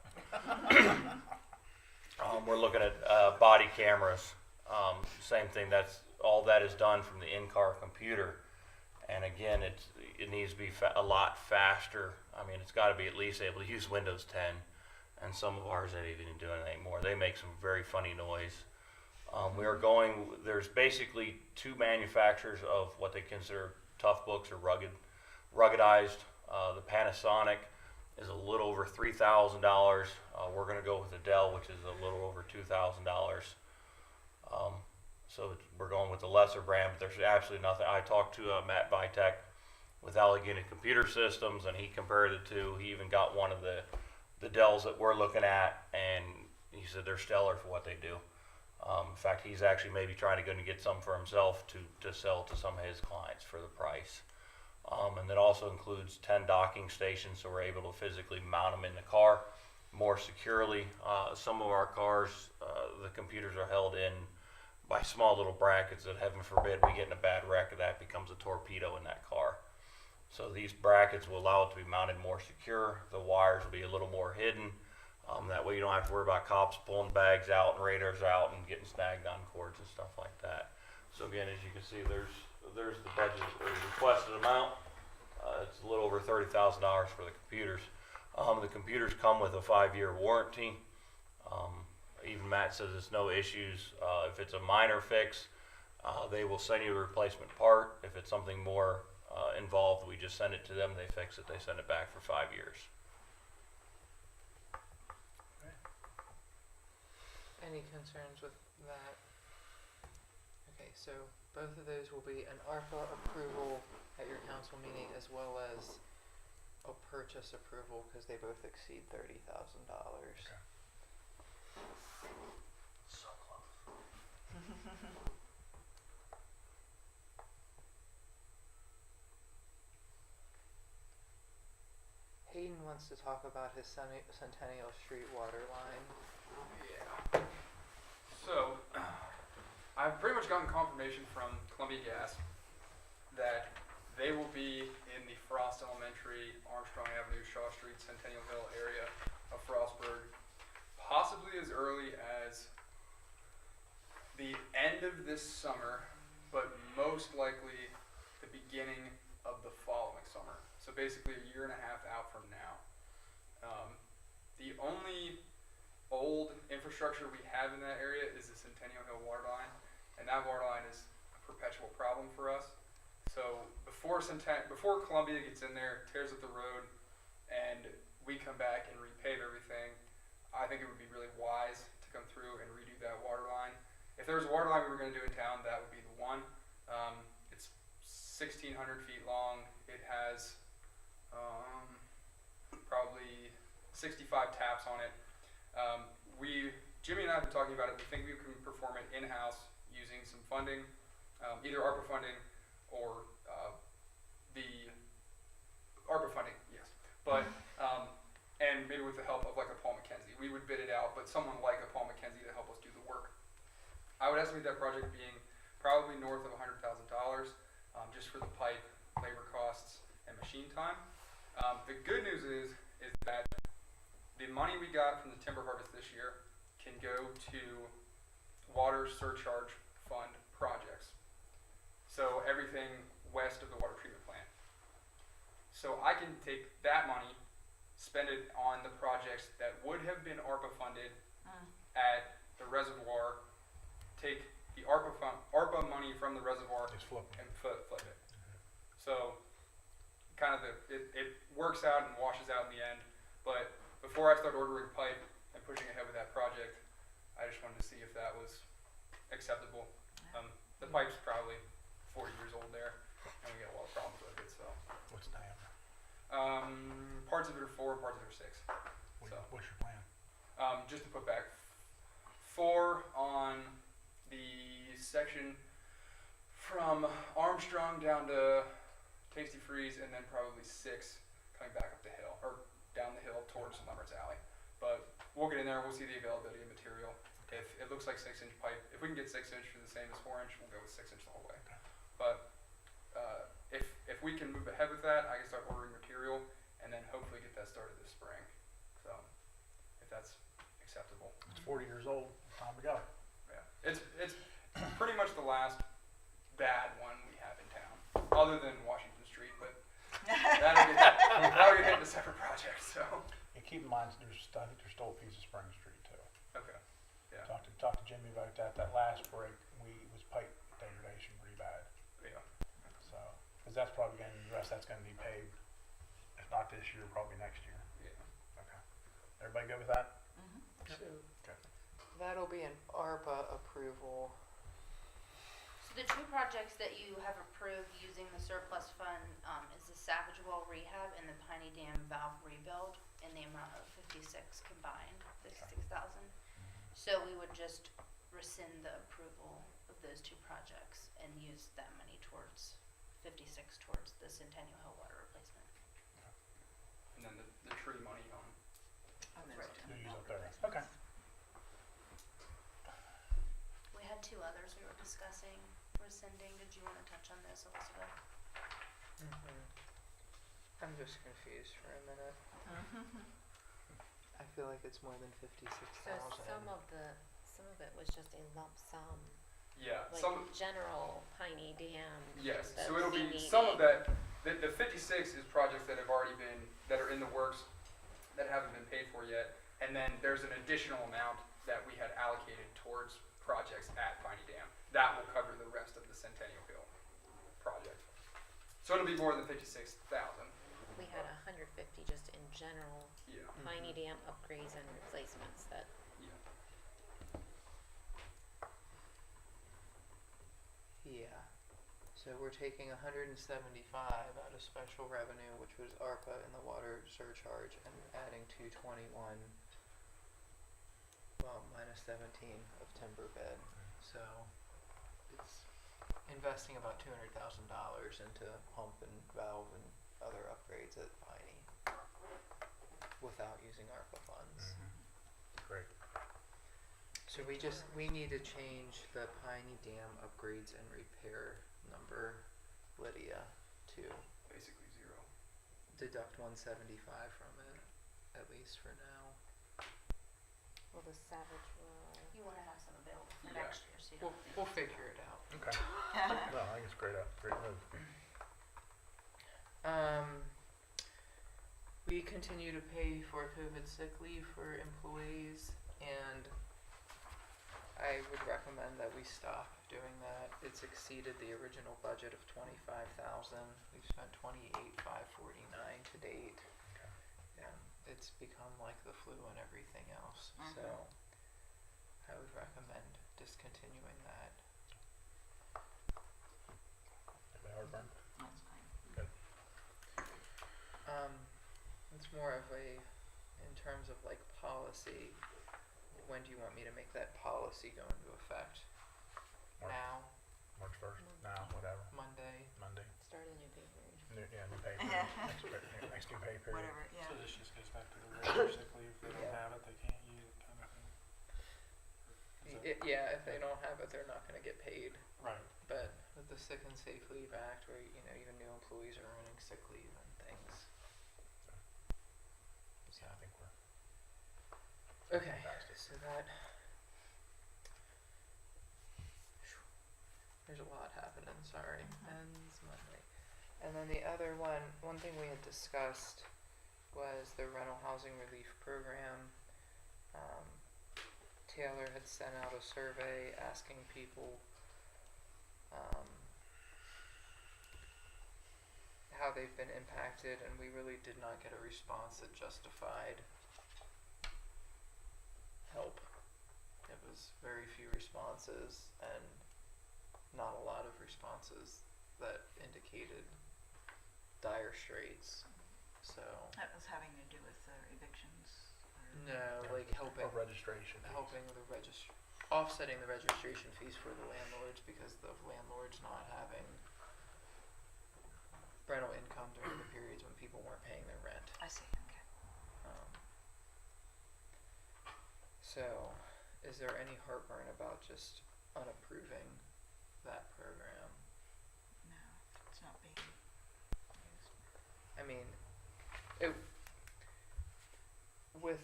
We're looking at body cameras. Same thing. That's all that is done from the in-car computer. And again, it needs to be a lot faster. I mean, it's got to be at least able to use Windows 10. And some of ours ain't even doing it anymore. They make some very funny noise. There's basically 2 manufacturers of what they consider tough books or ruggedized. The Panasonic is a little over $3,000. We're going to go with the Dell, which is a little over $2,000. So we're going with the lesser brand, but there's absolutely nothing. I talked to Matt Vitek with Allegheny Computer Systems, and he compared the two. He even got one of the Dells that we're looking at, and he said they're stellar for what they do. In fact, he's actually maybe trying to go and get some for himself to sell to some of his clients for the price. And that also includes 10 docking stations, so we're able to physically mount them in the car more securely. Some of our cars, the computers are held in by small little brackets that, heaven forbid, we get in a bad wreck, that becomes a torpedo in that car. So these brackets will allow it to be mounted more secure. The wires will be a little more hidden. That way you don't have to worry about cops pulling bags out and radars out and getting snagged on cords and stuff like that. So again, as you can see, there's the budget or the requested amount. It's a little over $30,000 for the computers. The computers come with a 5-year warranty. Even Matt says it's no issues. If it's a minor fix, they will send you a replacement part. If it's something more involved, we just send it to them, they fix it, they send it back for 5 years. Any concerns with that? Okay, so both of those will be an ARPA approval at your council meeting as well as a purchase approval because they both exceed $30,000. Okay. So close. Hayden wants to talk about his Centennial Street water line. Yeah. So, I've pretty much gotten confirmation from Columbia Gas that they will be in the Frost Elementary, Armstrong Avenue, Shaw Street, Centennial Hill area of Frostburg, possibly as early as the end of this summer, but most likely the beginning of the following summer. So basically a year and a half out from now. The only old infrastructure we have in that area is the Centennial Hill water line, and that water line is a perpetual problem for us. So before Columbia gets in there, tears up the road, and we come back and repave everything, I think it would be really wise to come through and redo that water line. If there was a water line we were going to do in town, that would be the one. It's 1,600 feet long. It has probably 65 taps on it. Jimmy and I have been talking about it. We think we can perform it in-house using some funding, either ARPA funding or the ARPA funding, yes. But and maybe with the help of like a Paul McKenzie. We would bid it out, but someone like a Paul McKenzie to help us do the work. I would estimate that project being probably north of $100,000. just for the pipe, labor costs, and machine time. The good news is that the money we got from the timber harvest this year can go to water surcharge fund projects. So everything west of the water treatment plant. So I can take that money, spend it on the projects that would have been ARPA funded at the reservoir, take the ARPA money from the reservoir Just flip. and flip it. So kind of it works out and washes out in the end. But before I start ordering pipe and pushing ahead with that project, I just wanted to see if that was acceptable. The pipe's probably 40 years old there, and we got a lot of problems with it. So What's the diameter? parts of it are 4 and parts of it are 6. So What's your plan? just to put back 4 on the section from Armstrong down to Tasty Freeze, and then probably 6 coming back up the hill or down the hill towards Lumber's Alley. But we'll get in there. We'll see the availability of material. If it looks like 6-inch pipe, if we can get 6-inch for the same as 4-inch, we'll go with 6-inch the whole way. Okay. But if we can move ahead with that, I can start ordering material and then hopefully get that started this spring. So if that's acceptable. It's 40 years old. Time to go. Yeah, it's pretty much the last bad one we have in town, other than Washington Street, but that'll get hit in a separate project. So And keep in mind, I think there's still a piece of Spring Street too. okay, yeah, Talk to Jimmy about that. That last break, it was pipe degradation pretty bad. yeah. So, because that's probably going to, the rest that's going to be paid, if not this year, probably next year. Yeah. Okay. Everybody good with that? So Okay. that'll be an ARPA approval. So the 2 projects that you have approved using the surplus fund is the Savage Well rehab and the Piney Dam valve rebuild in the amount of 56 combined, 56,000. So we would just rescind the approval of those 2 projects and use that money towards 56 towards the Centennial Hill water replacement. And then the tree money on. You use up there. Okay. We had 2 others we were discussing rescinding. Did you want to touch on this, Elizabeth? I'm just confused for a minute. I feel like it's more than 56,000. So some of it was just a lump sum, Yeah, like some general Piney Dam. yes. that So it'll we be some of needed. that. The 56 is projects that have already been that are in the works that haven't been paid for yet, and then there's an additional amount that we had allocated towards projects at Piney Dam. That will cover the rest of the Centennial Hill project. So it'll be more than 56,000. We had 150 just in general Yeah. Piney Dam upgrades and replacements that Yeah. Yeah. So we're taking 175 out of special revenue, which was ARPA and the water surcharge, and adding 221, well, minus 17 of timber bed. So it's investing about $200,000 into pump and valve and other upgrades at Piney without using ARPA funds. Great. So we need to change the Piney Dam upgrades and repair number, Lydia, to Basically 0. deduct 175 from it, at least for now. well, the Savage Well. You want to have some available for Yeah. next year, so you don't. We'll figure it out. Okay. No, I think it's great move. We continue to pay for COVID sick leave for employees, and I would recommend that we stop doing that. It's exceeded the original budget of 25,000. We've spent 28,549 to date. Okay. And it's become like the flu and everything else. So I would recommend discontinuing that. Anybody heartburn? That's fine. Good. It's more of a, in terms of like policy, when do you want me to make that policy go into effect? March. Now? March 1st, now, whatever. Monday? Monday. Start a new pay period. New pay period. Next new pay period. Whatever, yeah. So this just goes back to the regular sick leave. If they don't Yeah. have it, they can't use it kind of thing. Yeah, if they don't have it, they're not gonna get paid, Right. but with the Sick and Safe Leave Act, where even new employees are earning sick leave and things. So I think we're Okay, past it. so that there's a lot happening. Sorry, ends Monday, and then the other one thing we had discussed was the rental housing relief program. Taylor had sent out a survey asking people how they've been impacted, and we really did not get a response that justified help. It was very few responses and not a lot of responses that indicated dire straits. So That was having to do with evictions? no, like helping Or registration fees. helping the offsetting the registration fees for the landlords because of landlords not having rental income during the periods when people weren't paying their rent. I see, okay. So, is there any heartburn about just unapproving that program? No, it's not being used. I mean, with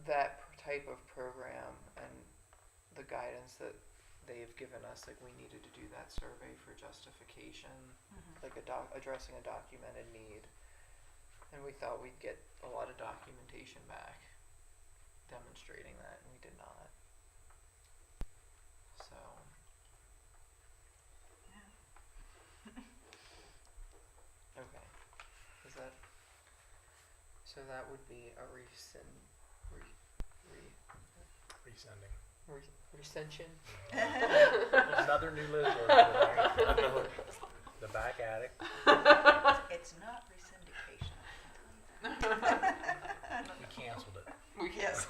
that type of program and the guidance that they've given us, like we needed to do that survey for justification, like addressing a documented need, and we thought we'd get a lot of documentation back demonstrating that, and we did not. So Yeah. okay, is that so? That would be a recension. Another new list or the back attic. It's not resyndication, I can tell you that. We canceled it. Yes.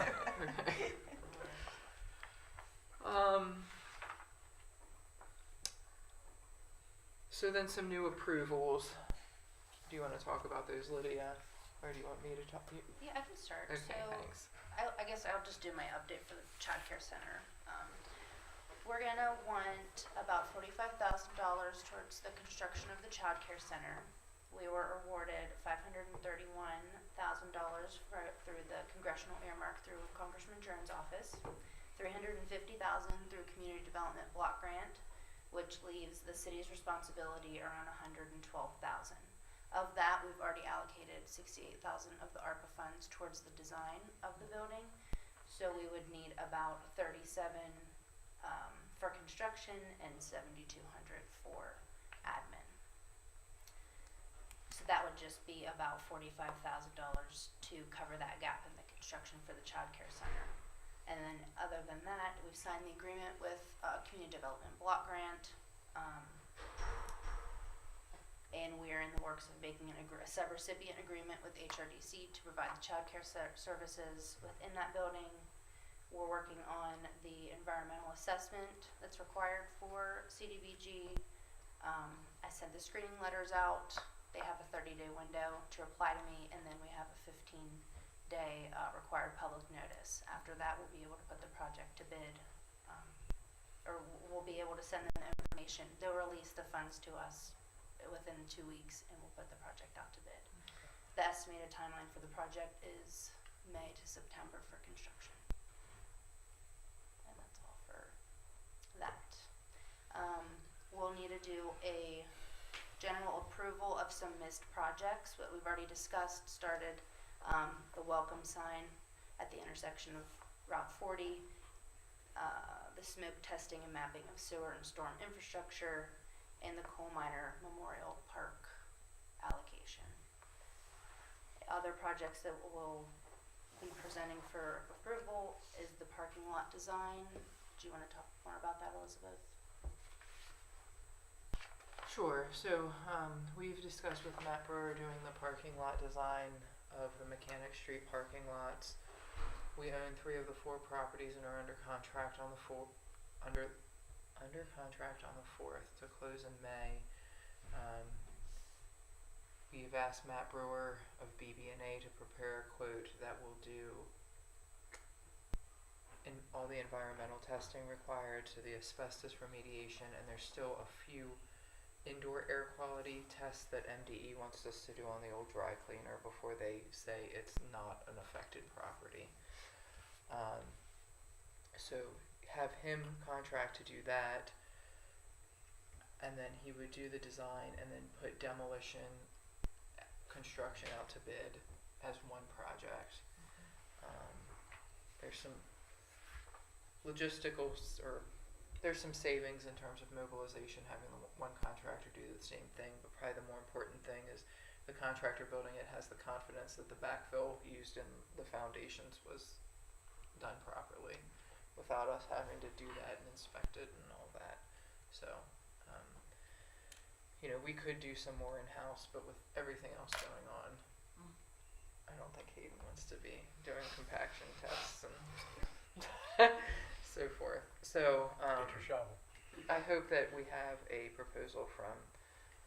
So then some new approvals. Do you want to talk about those, Lydia? Or do you want me to talk? Yeah, I can start. Okay, So thanks. I guess I'll just do my update for the child care center. We're gonna want about $45,000 towards the construction of the child care center. We were awarded $531,000 through the congressional earmark through Congressman Jones' office, $350,000 through community development block grant, which leaves the city's responsibility around $112,000. Of that, we've already allocated $68,000 of the ARPA funds towards the design of the building. So we would need about $37,000 for construction and $7,200 for admin. So that would just be about $45,000 to cover that gap in the construction for the child care center. And then other than that, we've signed the agreement with community development block grant. And we're in the works of making a sub-recipient agreement with HRDC to provide the child care services within that building. We're working on the environmental assessment that's required for CDBG. I sent the screening letters out. They have a 30-day window to reply to me, and then we have a 15-day required public notice. After that, we'll be able to put the project to bid, or we'll be able to send them the information. They'll release the funds to us within 2 weeks, and we'll put the project out to bid. The estimated timeline for the project is May to September for construction. And that's all for that. We'll need to do a general approval of some missed projects. What we've already discussed started the welcome sign at the intersection of Route 40, the smoke testing and mapping of sewer and storm infrastructure, and the coal miner Memorial Park allocation. Other projects that we'll be presenting for approval is the parking lot design. Do you want to talk more about that, Elizabeth? Sure. So we've discussed with Matt Brewer doing the parking lot design of the Mechanic Street parking lots. We own 3 of the 4 properties and are under contract on the contract on the 4th to close in May. We've asked Matt Brewer of BB&A to prepare a quote that will do all the environmental testing required, so the asbestos remediation, and there's still a few indoor air quality tests that MDE wants us to do on the old dry cleaner before they say it's not an affected property. So have him contract to do that, and then he would do the design and then put demolition, construction out to bid as one project. There's some logistical there's some savings in terms of mobilization, having one contractor do the same thing, but probably the more important thing is the contractor building it has the confidence that the backfill used in the foundations was done properly without us having to do that and inspect it and all that. So, we could do some more in-house, but with everything else going on, I don't think Hayden wants to be doing compaction tests and so forth. So, Get your shovel. I hope that we have a proposal from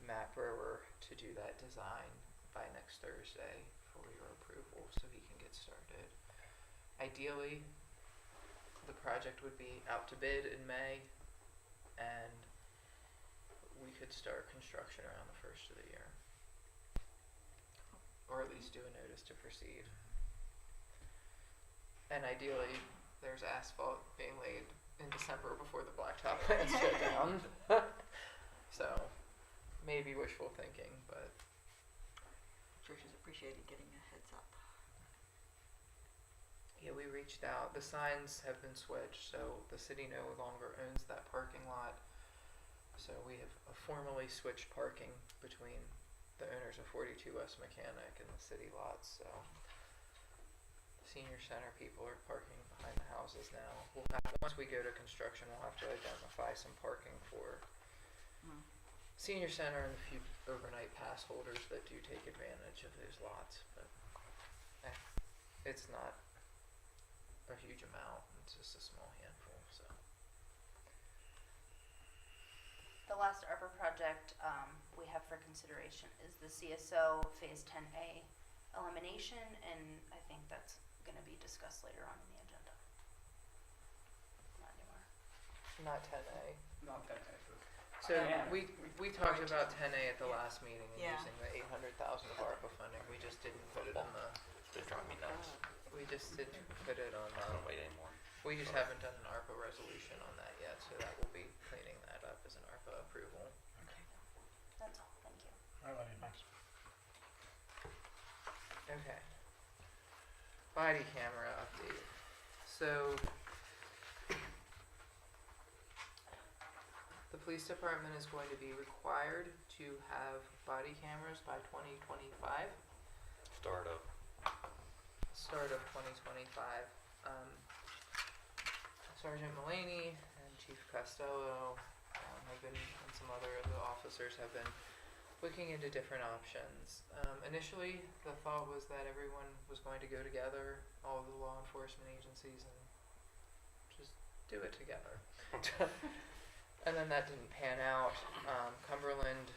Matt Brewer to do that design by next Thursday for your approval so he can get started. Ideally, the project would be out to bid in May, and we could start construction around the first of the year. Or at least do a notice to proceed. And ideally, there's asphalt being laid in December before the blacktop plants shut down. So, maybe wishful thinking, but Churches appreciated getting a heads up. yeah, we reached out. The signs have been switched, so the city no longer owns that parking lot. So we have formally switched parking between the owners of 42 West Mechanic and the city lots. So senior center people are parking behind the houses now. Once we go to construction, we'll have to identify some parking for senior center and a few overnight pass holders that do take advantage of those lots. But it's not a huge amount. It's just a small handful. So. The last ARPA project we have for consideration is the CSO Phase 10A elimination, and I think that's going to be discussed later on in the agenda. Not anymore. Not 10A. Not that type of. So Yeah. we talked about 10A at the last meeting and Yeah. using the 800,000 of ARPA funding. We just didn't put it in the. It's driving me nuts. We just didn't put it on. I don't wait anymore. We just haven't done an ARPA resolution on that yet, so that will be cleaning that up as an ARPA approval. That's all. Thank you. All right, thanks. Okay. Body camera update. So the police department is going to be required to have body cameras by 2025. Start of 2025. Sergeant Mulaney and Chief Costello have been, and some other of the officers have been looking into different options. Initially, the thought was that everyone was going to go together, all the law enforcement agencies, and just do it together. And then that didn't pan out. Cumberland,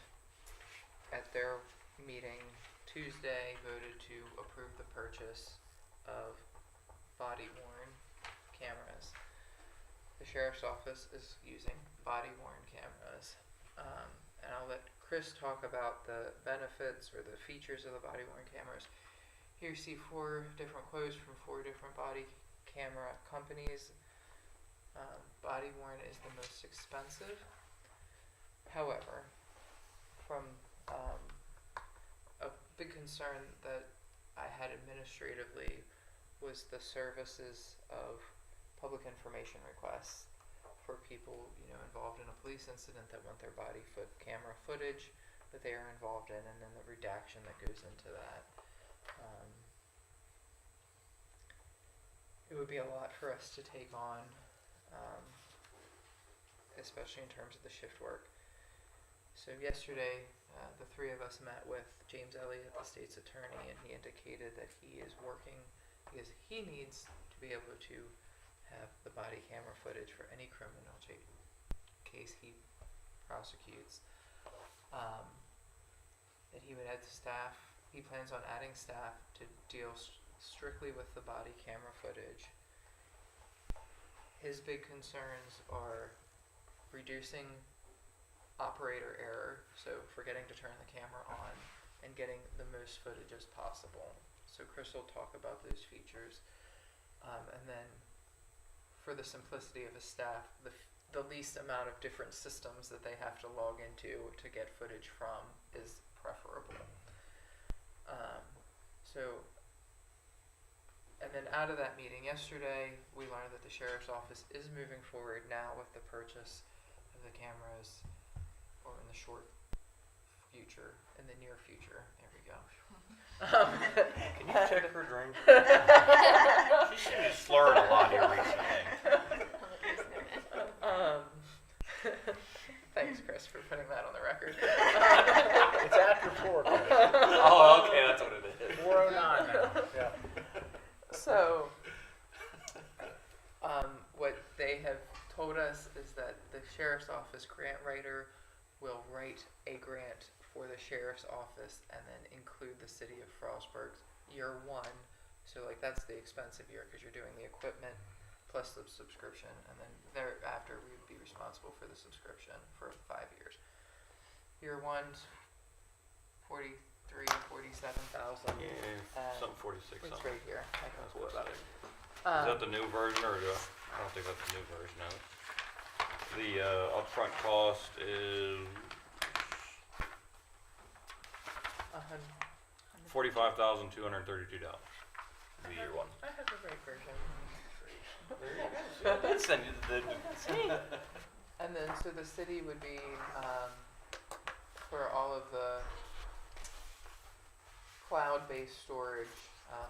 at their meeting Tuesday, voted to approve the purchase of body-worn cameras. The sheriff's office is using body-worn cameras. And I'll let Chris talk about the benefits or the features of the body-worn cameras. Here you see 4 different quotes from 4 different body camera companies. Body-worn is the most expensive. However, from a big concern that I had administratively was the services of public information requests for people, involved in a police incident that want their body camera footage that they are involved in, and then the redaction that goes into that. It would be a lot for us to take on, especially in terms of the shift work. So yesterday, the 3 of us met with James Elliott, the state's attorney, and he indicated that he is working because he needs to be able to have the body camera footage for any criminal case he prosecutes. That he would add staff. He plans on adding staff to deal strictly with the body camera footage. his big concerns are reducing operator error, so forgetting to turn the camera on, and getting the most footage as possible. So Chris will talk about those features. And then for the simplicity of his staff, the least amount of different systems that they have to log into to get footage from is preferable. And then out of that meeting yesterday, we learned that the sheriff's office is moving forward now with the purchase of the cameras, or in the short future, in the near future. There we go. Can you check her drink? She seems to slurred a lot here recently. Thanks, Chris, for putting that on the record. It's after 4. Oh, okay, that's what it is. 4:09 now. Yeah. So, what they have told us is that the sheriff's office grant writer will write a grant for the sheriff's office and then include the city of Frostburg's year 1. So, like, that's the expensive year because you're doing the equipment plus the subscription, and then thereafter we would be responsible for the subscription for 5 years. Year 1's 47,000. Yeah, something 46 It's something. right here. I can pull it up. Is that the new version, or I don't think that's the new version of it. The upfront cost is $45,232. The year 1. I have the right version. Send you the And then, so the city would be, for all of the cloud-based storage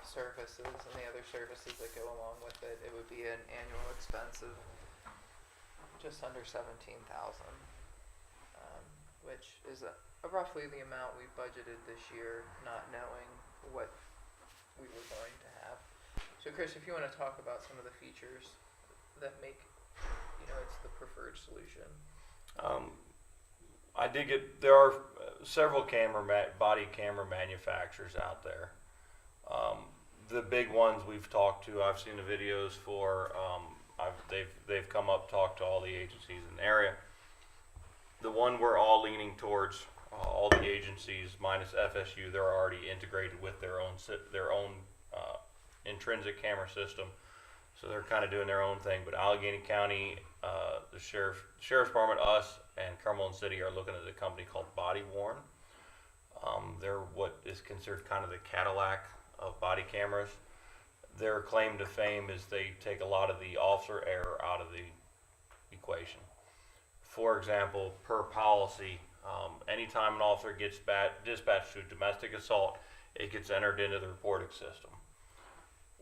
services and the other services that go along with it, it would be an annual expense of just under $17,000, which is roughly the amount we budgeted this year, not knowing what we were going to have. So Chris, if you want to talk about some of the features that make, it's the preferred solution. I did get, there are several body camera manufacturers out there. The big ones we've talked to, I've seen the videos for, they've come up, talked to all the agencies in the area. The one we're all leaning towards, all the agencies minus FSU, they're already integrated with their own intrinsic camera system, so they're kind of doing their own thing. But Allegheny County, the sheriff's department, us, and Cumberland City are looking at a company called Body Worn. They're what is considered kind of the Cadillac of body cameras. Their claim to fame is they take a lot of the officer error out of the equation. For example, per policy, anytime an officer gets dispatched to a domestic assault, it gets entered into the reporting system.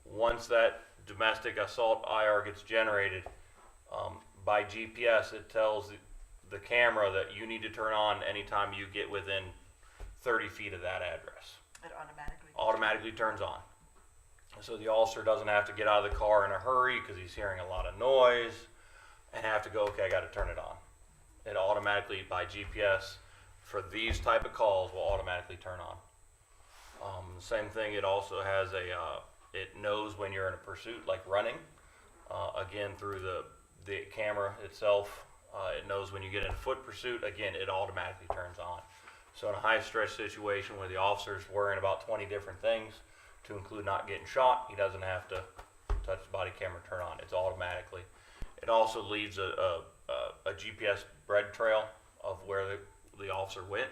Once that domestic assault IR gets generated, by GPS, it tells the camera that you need to turn on anytime you get within 30 feet of that address. It Automatically turns on. So the officer doesn't have to get out of the car in a hurry because he's hearing a lot of noise and have to go, okay, I got to turn it on. It automatically, by GPS, for these type of calls, will automatically turn on. Same thing, it also has it knows when you're in a pursuit, like running. Again, through the camera itself, it knows when you get in a foot pursuit. Again, it automatically turns on. So in a high stress situation where the officer's worrying about 20 different things, to include not getting shot, he doesn't have to touch the body camera, turn on. It's automatically. It also leaves a GPS bread trail of where the officer went.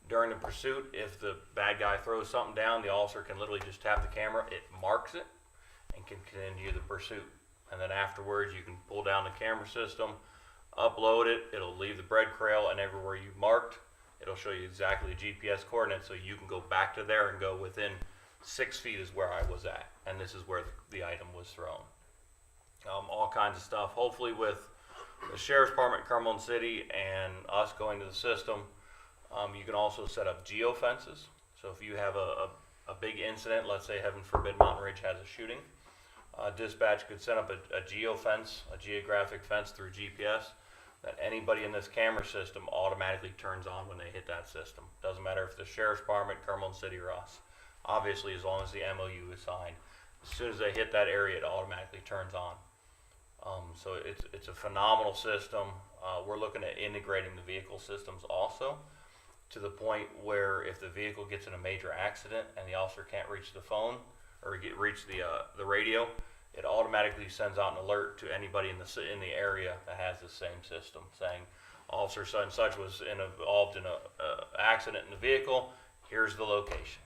During the pursuit, if the bad guy throws something down, the officer can literally just tap the camera, it marks it, and can continue the pursuit. And then afterwards, you can pull down the camera system, upload it, it'll leave the bread trail, and everywhere you marked, it'll show you exactly the GPS coordinates, so you can go back to there and go within 6 feet is where I was at, and this is where the item was thrown. All kinds of stuff. Hopefully with the Sheriff's Department, Cumberland City, and us going to the system, you can also set up geofences. So if you have a big incident, let's say heaven forbid Mountain Ridge has a shooting, dispatch could set up a geofence, a geographic fence through GPS, that anybody in this camera system automatically turns on when they hit that system. Doesn't matter if the Sheriff's Department, Cumberland City, or us. Obviously, as long as the MOU is signed. As soon as they hit that area, it automatically turns on. So it's a phenomenal system. We're looking at integrating the vehicle systems also, to the point where if the vehicle gets in a major accident and the officer can't reach the phone or reach the radio, it automatically sends out an alert to anybody in the area that has the same system, saying officer such and such was involved in a accident in the vehicle. Here's the location,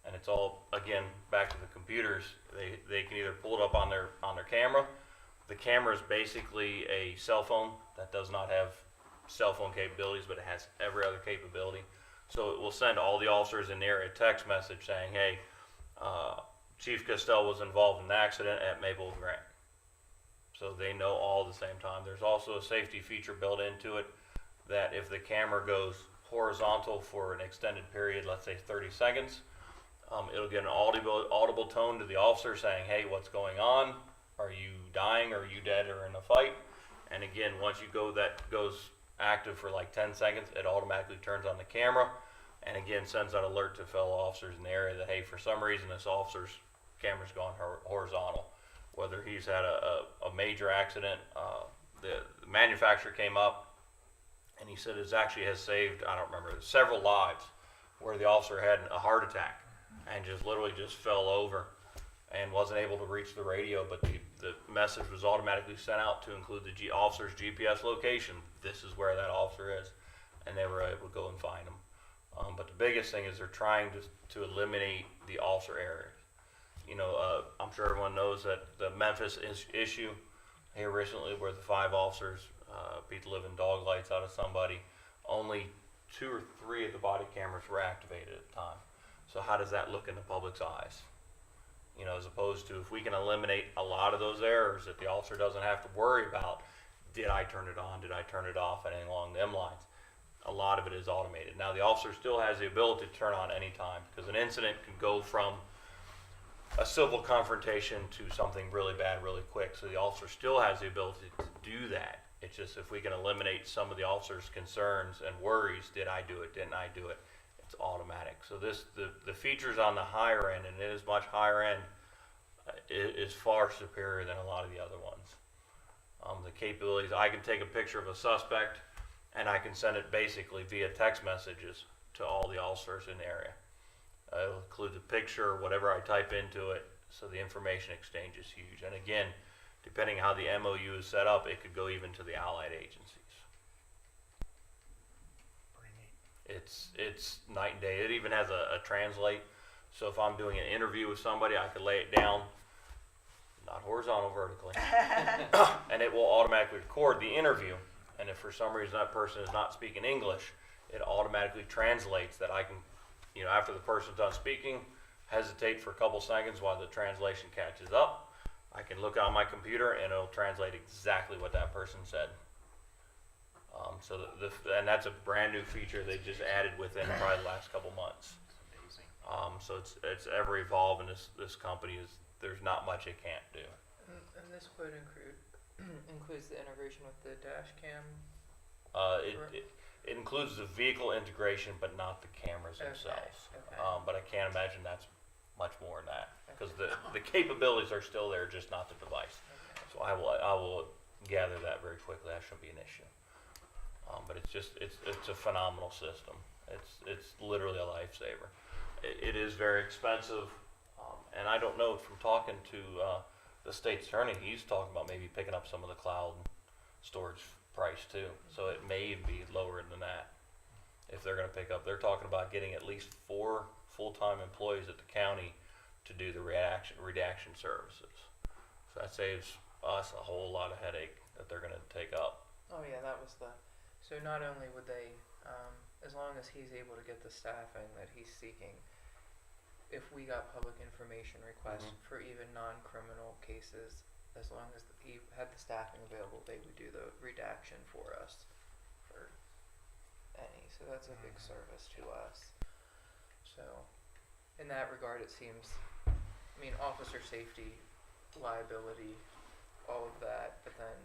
and it's all again back to the computers. They can either pull it up on their camera. The camera is basically a cell phone that does not have cell phone capabilities, but it has every other capability. So it will send all the officers in the area a text message saying, hey, Chief Castell was involved in an accident at Maple and Grant. So they know all at the same time. There's also a safety feature built into it that if the camera goes horizontal for an extended period, let's say 30 seconds, it'll get an audible tone to the officer saying, hey, what's going on? Are you dying? Are you dead or in a fight? And again, once that goes active for like 10 seconds, it automatically turns on the camera and again sends out alert to fellow officers in the area that, hey, for some reason this officer's camera's gone horizontal. Whether he's had a major accident, the manufacturer came up and he said it actually has saved, I don't remember, several lives where the officer had a heart attack and just literally just fell over and wasn't able to reach the radio, but the message was automatically sent out to include the officer's GPS location. This is where that officer is, and they were able to go and find him. But the biggest thing is they're trying to eliminate the officer errors. You know, I'm sure everyone knows that the Memphis issue here recently, where the 5 officers beat the living dog lights out of somebody, only 2 or 3 of the body cameras were activated at the time. So how does that look in the public's eyes? You know, as opposed to if we can eliminate a lot of those errors that the officer doesn't have to worry about, did I turn it on, did I turn it off, anything along them lines. A lot of it is automated. Now the officer still has the ability to turn on any time, because an incident can go from a civil confrontation to something really bad really quick. So the officer still has the ability to do that. It's just if we can eliminate some of the officer's concerns and worries, did I do it, didn't I do it, it's automatic. So the features on the higher end, and it is much higher end, is far superior than a lot of the other ones. The capabilities, I can take a picture of a suspect and I can send it basically via text messages to all the officers in the area. It'll include the picture, whatever I type into it, so the information exchange is huge. And again, depending how the MOU is set up, it could go even to the allied agencies. Pretty neat. It's night and day. It even has a translate. So if I'm doing an interview with somebody, I could lay it down, not horizontal, vertically, and it will automatically record the interview. And if for some reason that person is not speaking English, it automatically translates that I can, you know, after the person's done speaking, hesitate for a couple seconds while the translation catches up. I can look on my computer and it'll translate exactly what that person said. And that's a brand new feature they just added within probably the last couple months. So it's ever evolving. This company there's not much it can't do. And this quote includes the integration with the dash cam? It includes the vehicle integration, but not the cameras themselves. Okay. But I can't imagine that's much more than that, because the capabilities are still there, just not the device. Okay. So I will gather that very quickly. That shouldn't be an issue. But it's a phenomenal system. It's literally a lifesaver. It is very expensive, and I don't know, from talking to the state's attorney, he's talking about maybe picking up some of the cloud storage price too. So it may even be lower than that if they're going to pick up. They're talking about getting at least 4 full-time employees at the county to do the redaction services. So that saves us a whole lot of headache that they're going to take up. Oh yeah, that was so not only would they, as long as he's able to get the staffing that he's seeking, if we got public information requests for even non-criminal cases, as long as he had the staffing available, they would do the redaction for us for any. So that's a big service to us. So in that regard, it seems, I mean, officer safety, liability, all of that, but then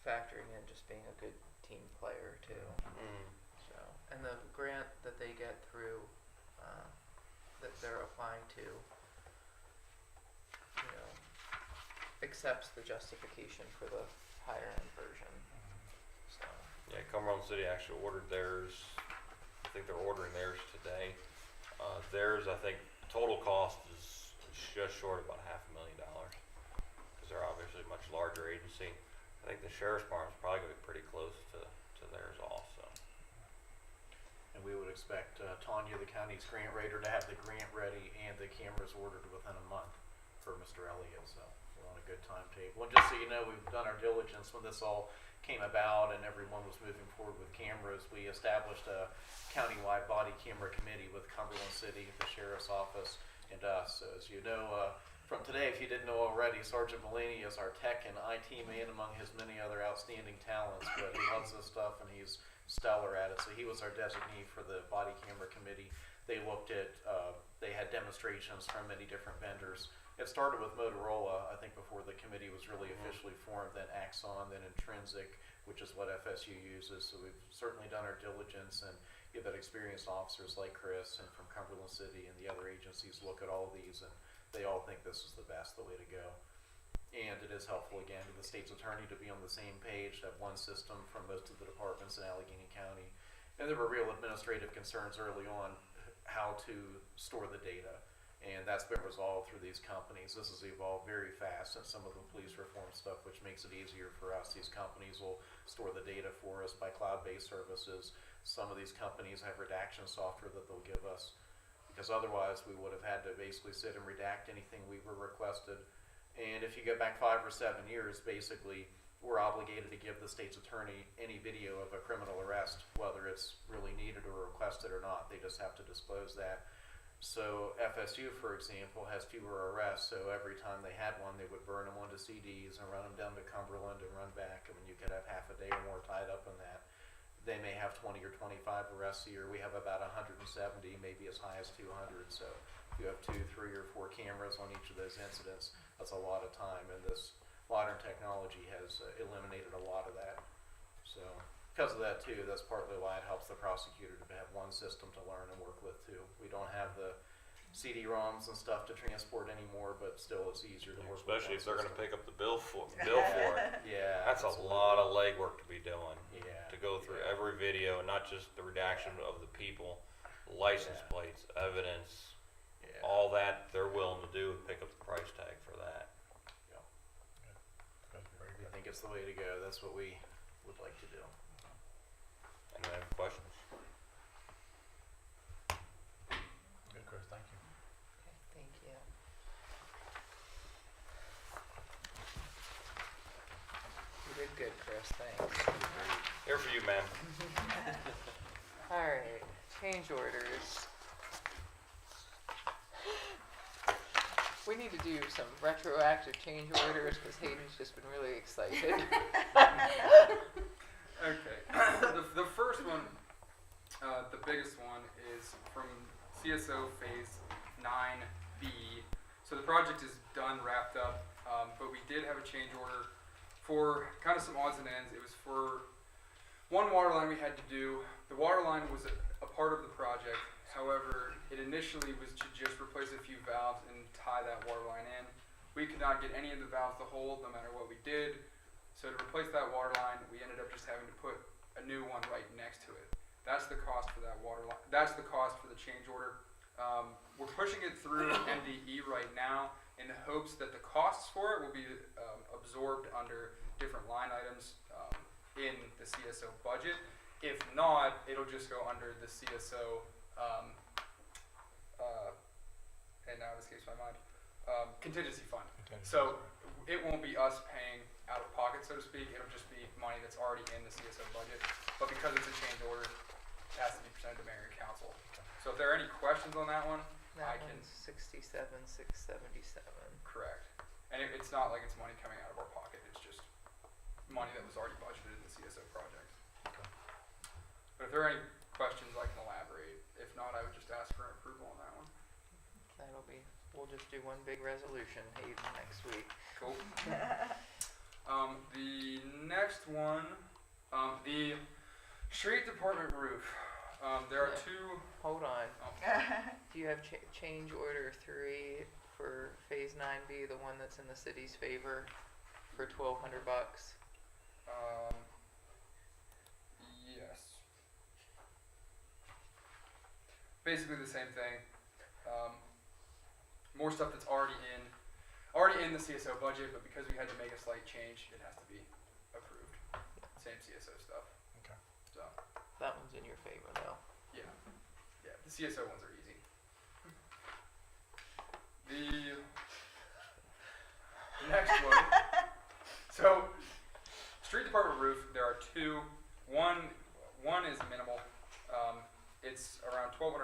factoring in just being a good team player too. So, and the grant that they get through, that they're applying to, you know, accepts the justification for the higher end version. So, Yeah, Cumberland City actually ordered theirs. I think they're ordering theirs today. Theirs, I think, total cost is just short of about $500,000 because they're obviously a much larger agency. I think the sheriff's department's probably going to be pretty close to theirs also. And we would expect Tanya, the county's grant writer, to have the grant ready and the cameras ordered within a month for Mr. Elliott. So we're on a good timetable. And just so you know, we've done our diligence when this all came about and everyone was moving forward with cameras. We established a countywide body camera committee with Cumberland City, the sheriff's office, and us. So as you know, from today, if you didn't know already, Sergeant Mulaney is our tech and IT man among his many other outstanding talents, but he loves this stuff and he's stellar at it. So he was our designee for the body camera committee. They looked at, they had demonstrations from many different vendors. It started with Motorola, I think, before the committee was really officially formed, then Axon, then Intrinsic, which is what FSU uses. So we've certainly done our diligence, and you've had experienced officers like Chris and from Cumberland City and the other agencies look at all of these, and they all think this is the way to go. And it is helpful, again, to the state's attorney to be on the same page, to have one system from most of the departments in Allegheny County. And there were real administrative concerns early on how to store the data. And that's been resolved through these companies. This has evolved very fast since some of the police reform stuff, which makes it easier for us. These companies will store the data for us by cloud-based services. Some of these companies have redaction software that they'll give us, because otherwise we would have had to basically sit and redact anything we were requested. And if you go back 5 or 7 years, basically we're obligated to give the state's attorney any video of a criminal arrest, whether it's really needed or requested or not. They just have to disclose that. So FSU, for example, has fewer arrests, so every time they had one, they would burn them onto CDs and run them down to Cumberland and run back. I mean, you could have half a day or more tied up in that. They may have 20 or 25 arrests a year. We have about 170, maybe as high as 200. So if you have 2, 3, or 4 cameras on each of those incidents, that's a lot of time. And this modern technology has eliminated a lot of that. So because of that too, that's partly why it helps the prosecutor to have one system to learn and work with too. We don't have the CD-ROMs and stuff to transport anymore, but still it's easier to work Especially if with. they're going to pick up the bill for it. Yeah. That's a lot of legwork to be doing. Yeah. To go through every video, not just the redaction of the people, license plates, evidence, Yeah. all that they're willing to do and pick up the price tag for that. Good, very I good. think it's the way to go. That's what we would like to do. Anyone have questions? Good, Chris, thank you. okay, thank you. You did good, Chris, thanks. Here for you, man. All right, change orders. We need to do some retroactive change orders because Hayden's just been really excited. Okay. The first one, the biggest one, is from CSO Phase 9B. So the project is done, wrapped up, but we did have a change order for kind of some odds and ends. It was for one water line we had to do. The water line was a part of the project. However, it initially was to just replace a few valves and tie that water line in. We could not get any of the valves to hold no matter what we did. So to replace that water line, we ended up just having to put a new one right next to it. That's the cost for that water line. That's the cost for the change order. We're pushing it through MDE right now in the hopes that the costs for it will be absorbed under different line items in the CSO budget. If not, it'll just go under the CSO, and now it escapes my mind, contingency fund. So it won't be us paying out of pocket, so to speak. It'll just be money that's already in the CSO budget. But because it's a change order, it has to be presented to mayor and council. So if there are any questions on that one, I That can. one's 67,677. Correct. And it's not like it's money coming out of our pocket. It's just money that was already budgeted in the CSO project. But if there are any questions, I can elaborate. If not, I would just ask for approval on that one. That'll be, we'll just do one big resolution, Hayden, next week. Cool. The next one, the street department roof. There are Yeah. two. Hold on. Oh, Do you have change order 3 for Phase 9B, the one that's in the city's favor, for $1,200. Yes. Basically the same thing. More stuff that's already in the CSO budget, but because we had to make a slight change, it has to be approved. Same CSO stuff. Okay. So, That one's in your favor, though. yeah. Yeah, the CSO ones are easy. The next one. So, street department roof, there are two. One is minimal. It's around $1,200.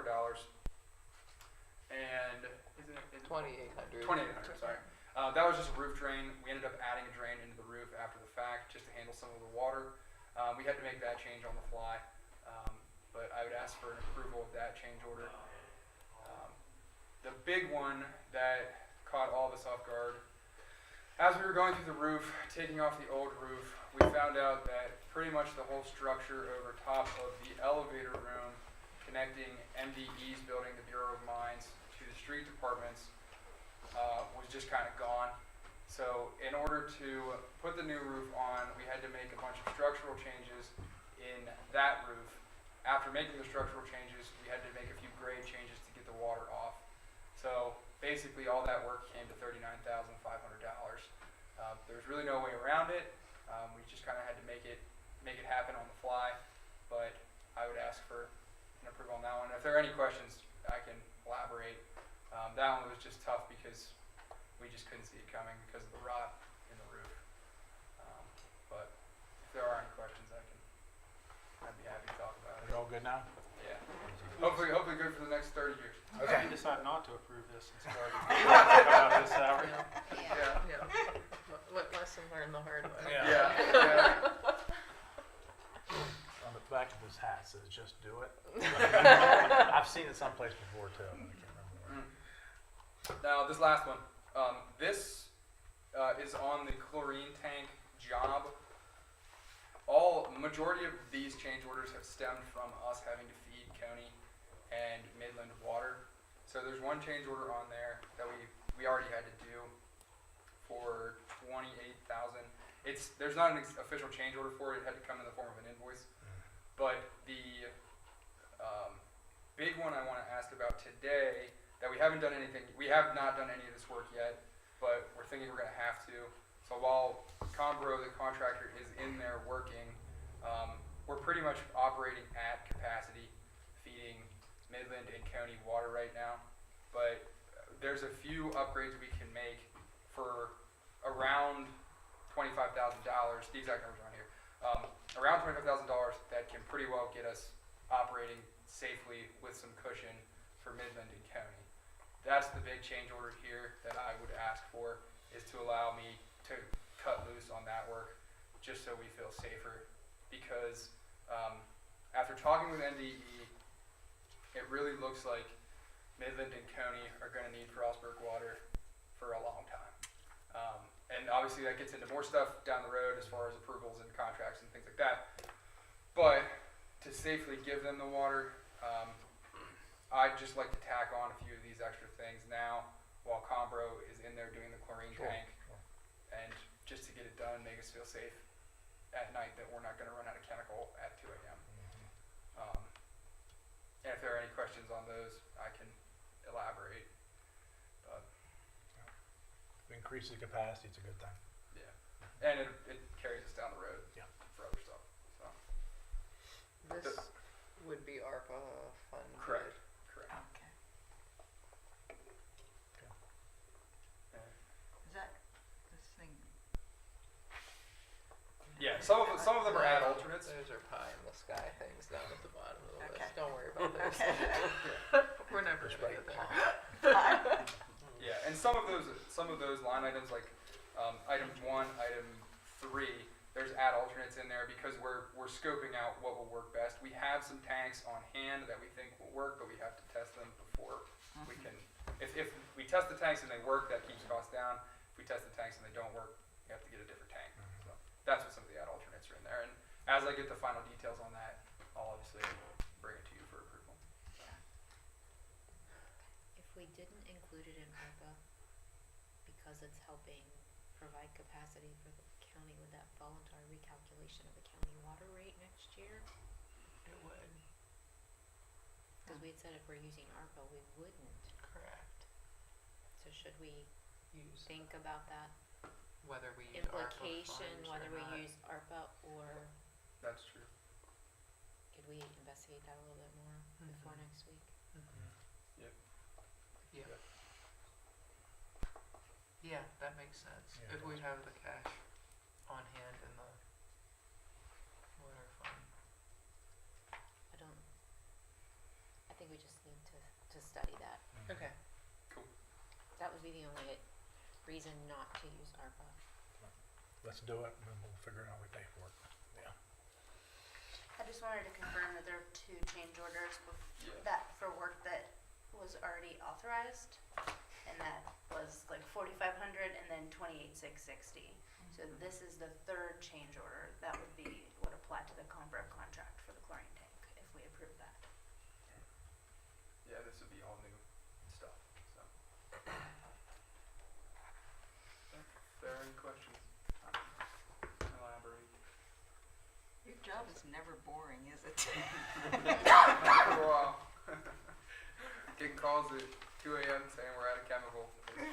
And is it 2,800. 2,800, sorry. That was just a roof drain. We ended up adding a drain into the roof after the fact just to handle some of the water. We had to make that change on the fly, but I would ask for an approval of that change order. The big one that caught all of us off guard, as we were going through the roof, taking off the old roof, we found out that pretty much the whole structure over top of the elevator room connecting MDE's building, the Bureau of Mines, to the street departments was just kind of gone. So in order to put the new roof on, we had to make a bunch of structural changes in that roof. After making the structural changes, we had to make a few grade changes to get the water off. So basically all that work came to $39,500. There's really no way around it. We just kind of had to make it happen on the fly. But I would ask for an approval on that one. If there are any questions, I can elaborate. That one was just tough because we just couldn't see it coming because of the rot in the roof. But if there are any questions, I'd be happy to talk about We're it. all good now? Yeah. Hopefully good for the next 30 years. Okay. We decide not to approve this and start about this salary. Yeah. Lesson learned the hard way. Yeah. On the back of his hat says, just do it. I've seen it someplace before too. I can't remember where. Now this last one. This is on the chlorine tank job. Majority of these change orders have stemmed from us having to feed Coney and Midland water. So there's one change order on there that we already had to do for $28,000. There's not an official change order for it. It had to come in the form of an invoice. But the big one I want to ask about today that we have not done any of this work yet, but we're thinking we're going to have to. So while Combro, the contractor, is in there working, we're pretty much operating at capacity, feeding Midland and Coney water right now. But there's a few upgrades we can make for around $25,000. The exact numbers are on here. Around $25,000 that can pretty well get us operating safely with some cushion for Midland and Coney. That's the big change order here that I would ask for, is to allow me to cut loose on that work just so we feel safer. Because after talking with NDE, it really looks like Midland and Coney are going to need Frostburg water for a long time. And obviously that gets into more stuff down the road as far as approvals and contracts and things like that. But to safely give them the water, I'd just like to tack on a few of these extra things now while Combro is in there doing the chlorine tank. And just to get it done, make us feel safe at night that we're not going to run out of chemical at 2 a.m. And if there are any questions on those, I can elaborate. But If it increases capacity, it's a good thing. yeah, and it carries us down the road for other stuff. So This would be ARPA funded. correct. Okay. Yeah. Is that this thing? Yeah, some of them are ad alternates. Those are pie in the sky things down at the bottom of the Okay. list. Don't worry about those. Okay. We're never Just gonna write get there. Fine. Yeah, and some of those line items like item 1, item 3, there's ad alternates in there because we're scoping out what will work best. We have some tanks on hand that we think will work, but we have to test them before we can. If we test the tanks and they work, that keeps costs down. If we test the tanks and they don't work, we have to get a different tank. So that's what some of the ad alternates are in there. And as I get the final details on that, I'll obviously bring it to you for approval. If we didn't include it in ARPA, because it's helping provide capacity for the county, would that fall into our recalculation of the county water rate next year? It would. Cause we had said if we're using ARPA, we wouldn't. Correct. So should we Use think about that whether we use ARPA implication, funds whether or we not. use ARPA, or That's true. could we investigate that a little bit more before Mhm. next week? Yeah. Yep. Yeah, that makes sense. Yeah, If it we does. have the cash on hand in the water fund. I think we just need to study that. Okay. Cool. That would be the only reason not to use ARPA. Let's do it, and then we'll figure out how we pay for it. Yeah. I just wanted to confirm that there are 2 change orders Yeah. that for work that was already authorized, and that was like 4,500 and then 28,660. So this is the 3rd change order that would apply to the Conbro contract for the chlorine tank if we approve that. Yeah, this would be all new stuff, so. If there are any questions, elaborate. Your job is never boring, is it? Not for a while. Getting calls at 2 a.m. saying we're out of chemical. You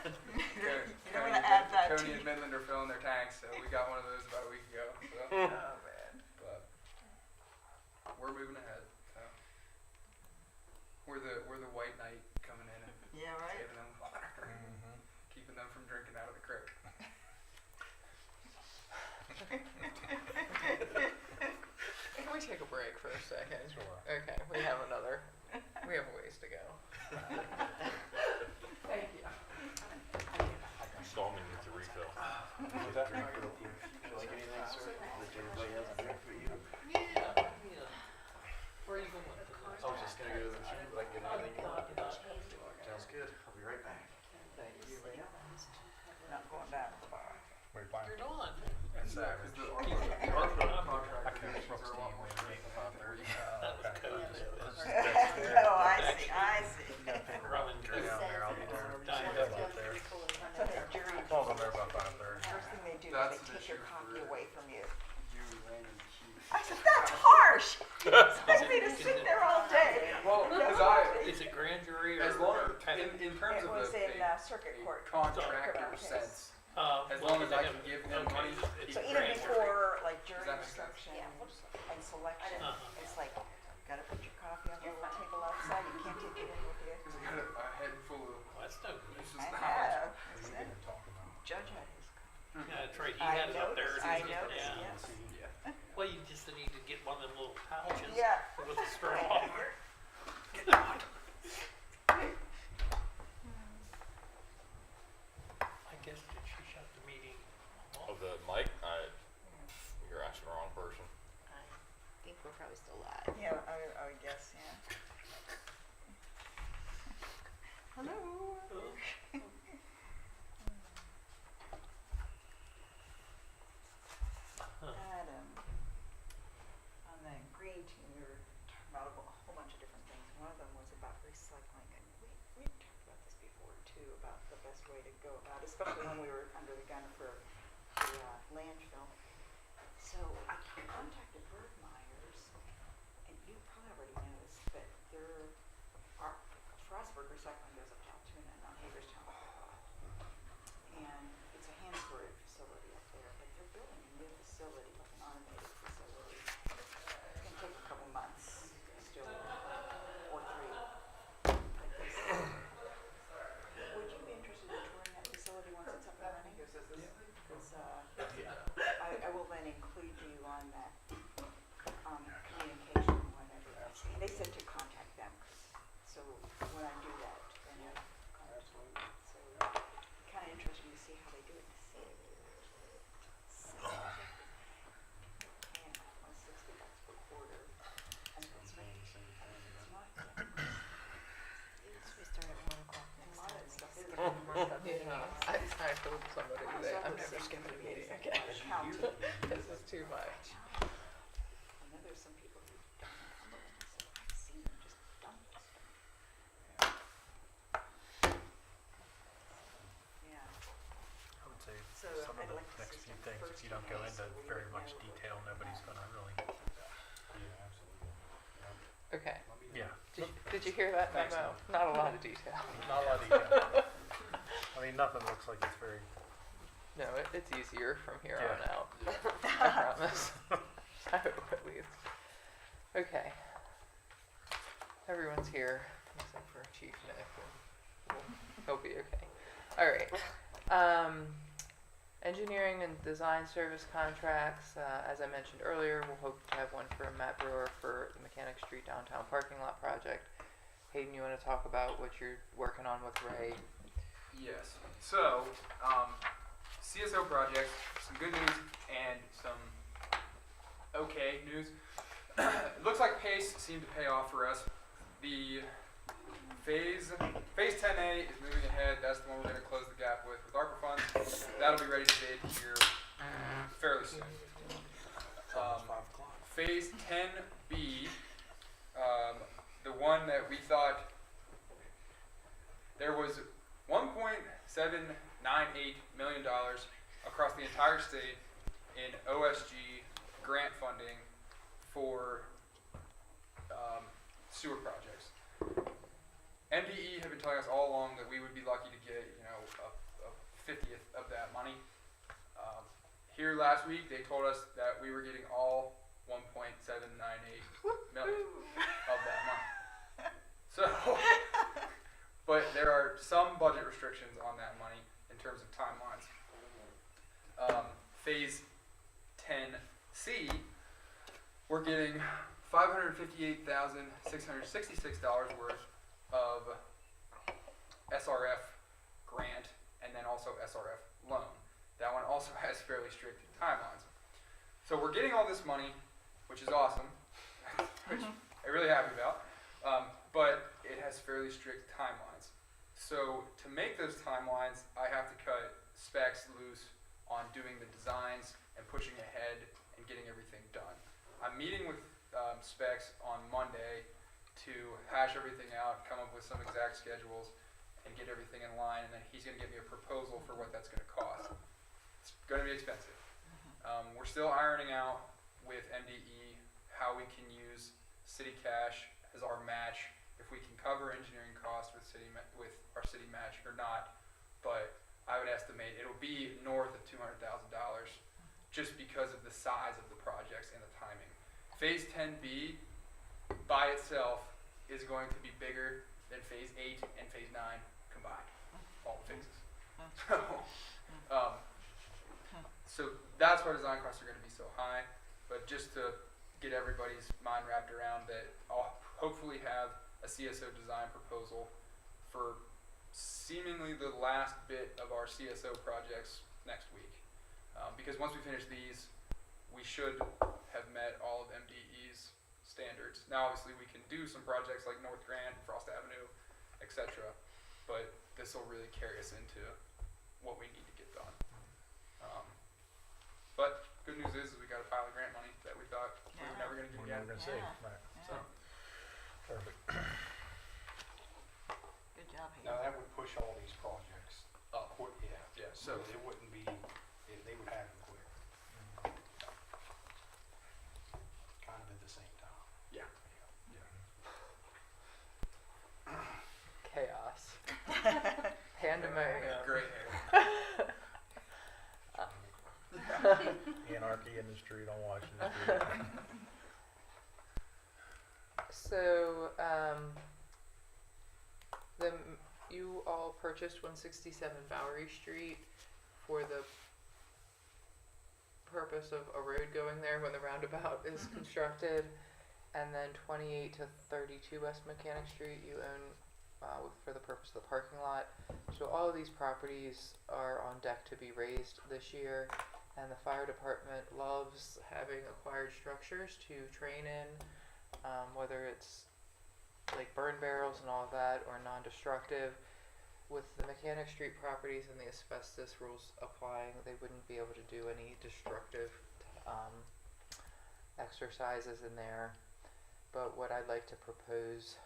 don't wanna add that to Tony and your- Midland are filling their tanks, so we got one of those about a week ago. So. Oh, man. But we're moving ahead. So we're the white knight coming in and Yeah, right? saving them water, keeping them from drinking out of the creek. Can we take a break for a second? Sure. Okay, we have a ways to go. Thank you. Stallman needs a refill. Is that right? Like anything, sir, that everybody has a drink for you? Yeah. Where are you going with this? I was just gonna go to the machine, but I can get anything you want. Sounds good. I'll be right back. Thank you, ma'am. Not going back to the bar. Where you playing? You're not. And because the ARPA contract I can't are a lot more trust stringent than 530. That was code. Oh, I see. Rum and Down coke. there, I'll be there. Diet. Up there. So the jury, As long as I'm there about 5:30. first thing they do That's is an they take your issue copy for- away from you. You, Lane, and Keith. I said, that's harsh. You expect me to sit there all day. Well, No, because Is it grand jury or? as long or kind of- in terms It of was in circuit a court. contractor Criminal case. sense, as well, long as I they can have- give them okay, money, it's So keep even grand jury. before like jury Does that make sense? instruction Yeah. and selection, Uh-huh. it's like, gotta put your coffee on the little table outside, you can't take it in with you. because I got a head full of Well, that's no good. useless I knowledge. have. We didn't talk about it. Judge had his. Yeah, that's right. He I had it up there. noticed, I didn't he? noticed, Yeah. yes. Yeah. Well, you just need to get one of them little pouches Yeah. with a straw. I guess did she shut the meeting off? Of the mic, you're asking the wrong person. I think we're probably still live. Yeah, I would guess, yeah. Hello. Adam, on the green team, we were talking about a whole bunch of different things. One of them was about recycling, and we talked about this before too, about the best way to go about it, especially when we were under the gun for the landfill. So I contacted Bird Myers, and you probably already know this, but our Frostburg recycling goes up to Altoona and on Hagerstown. And it's a hand storage facility up there, but they're building a new facility, like an automated facility. It's gonna take a couple months still, or 3. But they said, would you be interested in touring that facility once it's up and running? Because I will then include you on that communication, whenever. They said to contact them, so when I do that, then I contact them. So kind of interesting to see how they do it in the city. So, yeah, $160 per quarter. And it's not, We start at 1 o'clock a next lot of time. stuff. Yeah, I told somebody today, I'm never skipping a meeting again. This is too much. I know there's some people who don't encumber them, so I've seen them just dump this stuff. Yeah. say So some of I'd the like to next see few some things, if first you don't go case, into so we very would much know detail, what nobody's that- gonna really, Yeah, absolutely. Yeah. Okay. Let me- yeah, Did you hear that Thanks, memo? Mel. Not a lot of detail. not a lot of detail. I mean, nothing looks like it's very, No, it's easier from here Yeah. on out. I promise. I hope at least. Okay. Everyone's here except for Chief Nick. And he'll be okay. All right. Engineering and design service contracts. As I mentioned earlier, we'll hope to have one for Matt Brewer for the Mechanic Street downtown parking lot project. Hayden, you want to talk about what you're working on with Ray? Yes. So, CSO projects, some good news and some okay news. It looks like PACE seemed to pay off for us. The phase 10A is moving ahead. That's the one we're going to close the gap with ARPA funds. That'll be ready to bid here fairly soon. It's almost 5 o'clock. Phase 10B, the one that we thought there was $1.798 million across the entire state in OSG grant funding for sewer projects. MDE have been telling us all along that we would be lucky to get, a 50th of that money. Here last week, they told us that we were getting all 1.798 million of that money. So, but there are some budget restrictions on that money in terms of timelines. Phase 10C, we're getting $558,666 worth of SRF grant and then also SRF loan. That one also has fairly strict timelines. So we're getting all this money, which is awesome, which I'm really happy about, but it has fairly strict timelines. So to make those timelines, I have to cut specs loose on doing the designs and pushing ahead and getting everything done. I'm meeting with specs on Monday to hash everything out, come up with some exact schedules, and get everything in line, and then he's going to give me a proposal for what that's going to cost. It's going to be expensive. We're still ironing out with MDE how we can use city cash as our match, if we can cover engineering costs with our city match or not, but I would estimate it'll be north of $200,000 just because of the size of the projects and the timing. Phase 10B by itself is going to be bigger than Phase 8 and Phase 9 combined, all the phases. So that's why design costs are going to be so high, but just to get everybody's mind wrapped around that, I'll hopefully have a CSO design proposal for seemingly the last bit of our CSO projects next week. Because once we finish these, we should have met all of MDE's standards. Now, obviously, we can do some projects like North Grand, Frost Avenue, etc., but this will really carry us into what we need to get done. But good news is we got a pile of grant money that we thought we were never going to we're get never again. gonna see, Yeah. right, So, perfect. Good job, Now, Hayden. that would push all these projects up. Yeah. yeah, So so it wouldn't be, they would happen quick. Kind of at the same time. yeah. Chaos. Pandemonium. Great hair. Anarchy in the street on Washington Street. So, you all purchased 167 Bowery Street for the purpose of a road going there when the roundabout is constructed, and then 28 to 32 West Mechanic Street you own for the purpose of the parking lot. So all of these properties are on deck to be raised this year, and the fire department loves having acquired structures to train in, whether it's like burn barrels and all of that or non-destructive. With the Mechanic Street properties and the asbestos rules applying, they wouldn't be able to do any destructive exercises in there. But what I'd like to propose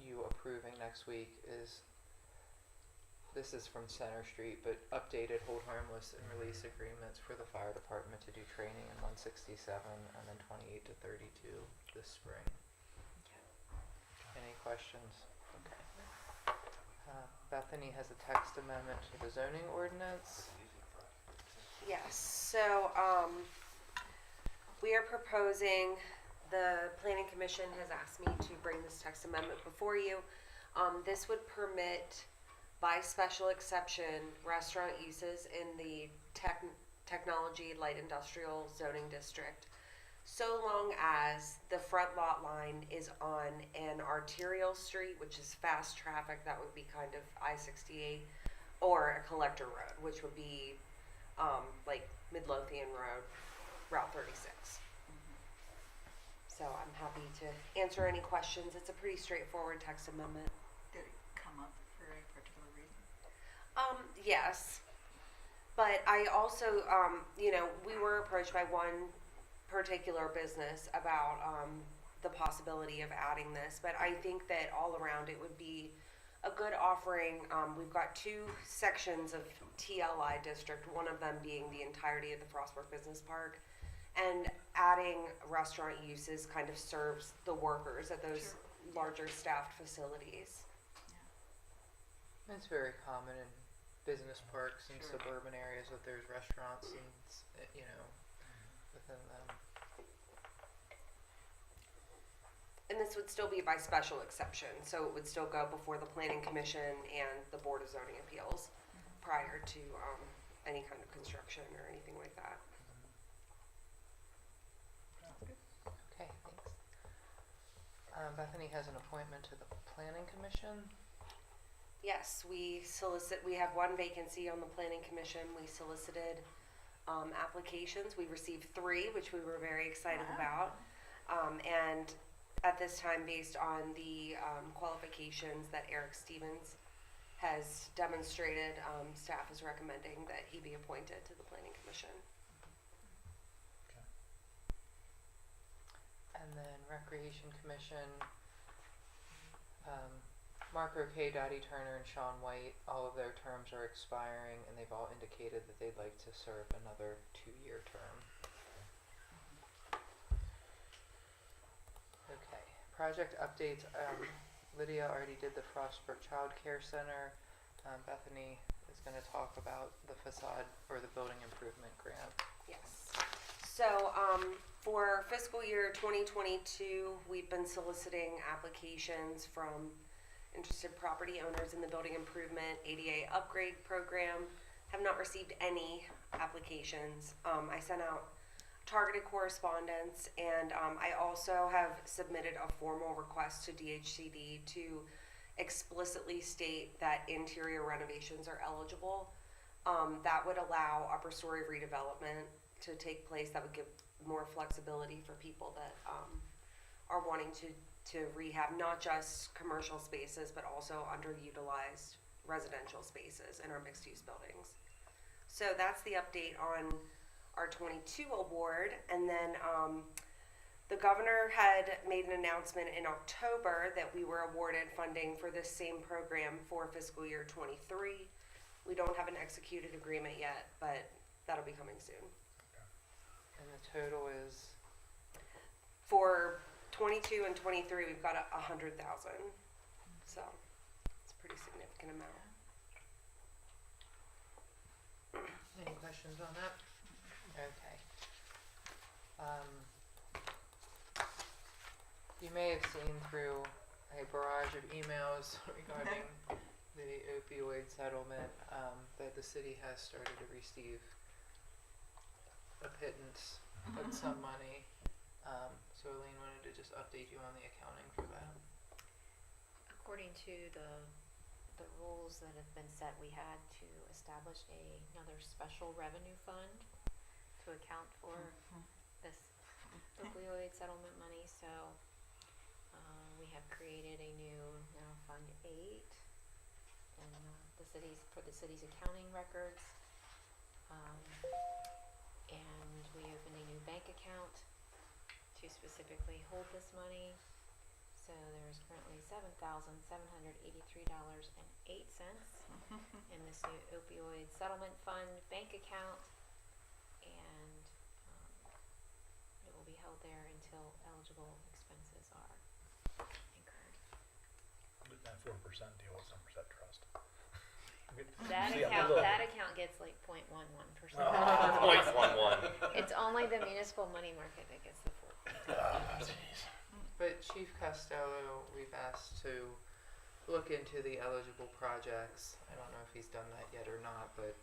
you approving next week is this is from Center Street, but updated hold harmless and release agreements for the fire department to do training in 167 and then 28 to 32 this spring. Any questions? Okay. Bethany has a text amendment to the zoning ordinance. Yes, so, we are proposing, the planning commission has asked me to bring this text amendment before you. This would permit, by special exception, restaurant uses in the technology light industrial zoning district, so long as the front lot line is on an arterial street, which is fast traffic, that would be kind of I-68, or a collector road, which would be like Midlothian Road, Route 36. So I'm happy to answer any questions. It's a pretty straightforward text amendment. Did it come up for a particular reason? Yes, but I also, we were approached by one particular business about the possibility of adding this, but I think that all around it would be a good offering. We've got two sections of TLI district, one of them being the entirety of the Frostburg Business Park, and adding restaurant uses kind of serves the workers at those larger staffed facilities. It's very common in business parks and suburban areas that there's restaurants and, within them. And this would still be by special exception, so it would still go before the Planning Commission and the Board of Zoning Appeals prior to any kind of construction or anything like that. Okay, thanks. Bethany has an appointment to the Planning Commission. Yes, we have one vacancy on the Planning Commission. We solicited applications. We received 3, which we were very excited about. And at this time, based on the qualifications that Eric Stevens has demonstrated, staff is recommending that he be appointed to the Planning Commission. And then Recreation Commission, Mark Roque, Dottie Turner, and Sean White, all of their terms are expiring, and they've all indicated that they'd like to serve another 2-year term. Okay, project updates. Lydia already did the Frostburg Child Care Center. Bethany is going to talk about the facade or the building improvement grant. Yes. So for fiscal year 2022, we've been soliciting applications from interested property owners in the building improvement ADA upgrade program. Have not received any applications. I sent out targeted correspondence, and I also have submitted a formal request to DHCD to explicitly state that interior renovations are eligible. That would allow upper story redevelopment to take place. That would give more flexibility for people that are wanting to rehab not just commercial spaces but also underutilized residential spaces in our mixed use buildings. So that's the update on our 22 award. And then the governor had made an announcement in October that we were awarded funding for this same program for fiscal year 23. We don't have an executed agreement yet, but that'll be coming soon. And the total is? For 22 and 23, we've got 100,000. So it's a pretty significant amount. Any questions on that? Okay. You may have seen through a barrage of emails regarding the opioid settlement that the city has started to receive a pittance of some money. So Elaine wanted to just update you on the accounting for that. According to the rules that have been set, we had to establish another special revenue fund to account for this opioid settlement money. So we have created a new Fund 8 and for the city's accounting records. And we opened a new bank account to specifically hold this money. So there's currently $7,783.08 in this new opioid settlement fund bank account, and it will be held there until eligible expenses are incurred. That 4% deal with 10% trust. That account gets like 0.11%. 0.11. It's only the municipal money market that gets the 4%. But Chief Costello, we've asked to look into the eligible projects. I don't know if he's done that yet or not, but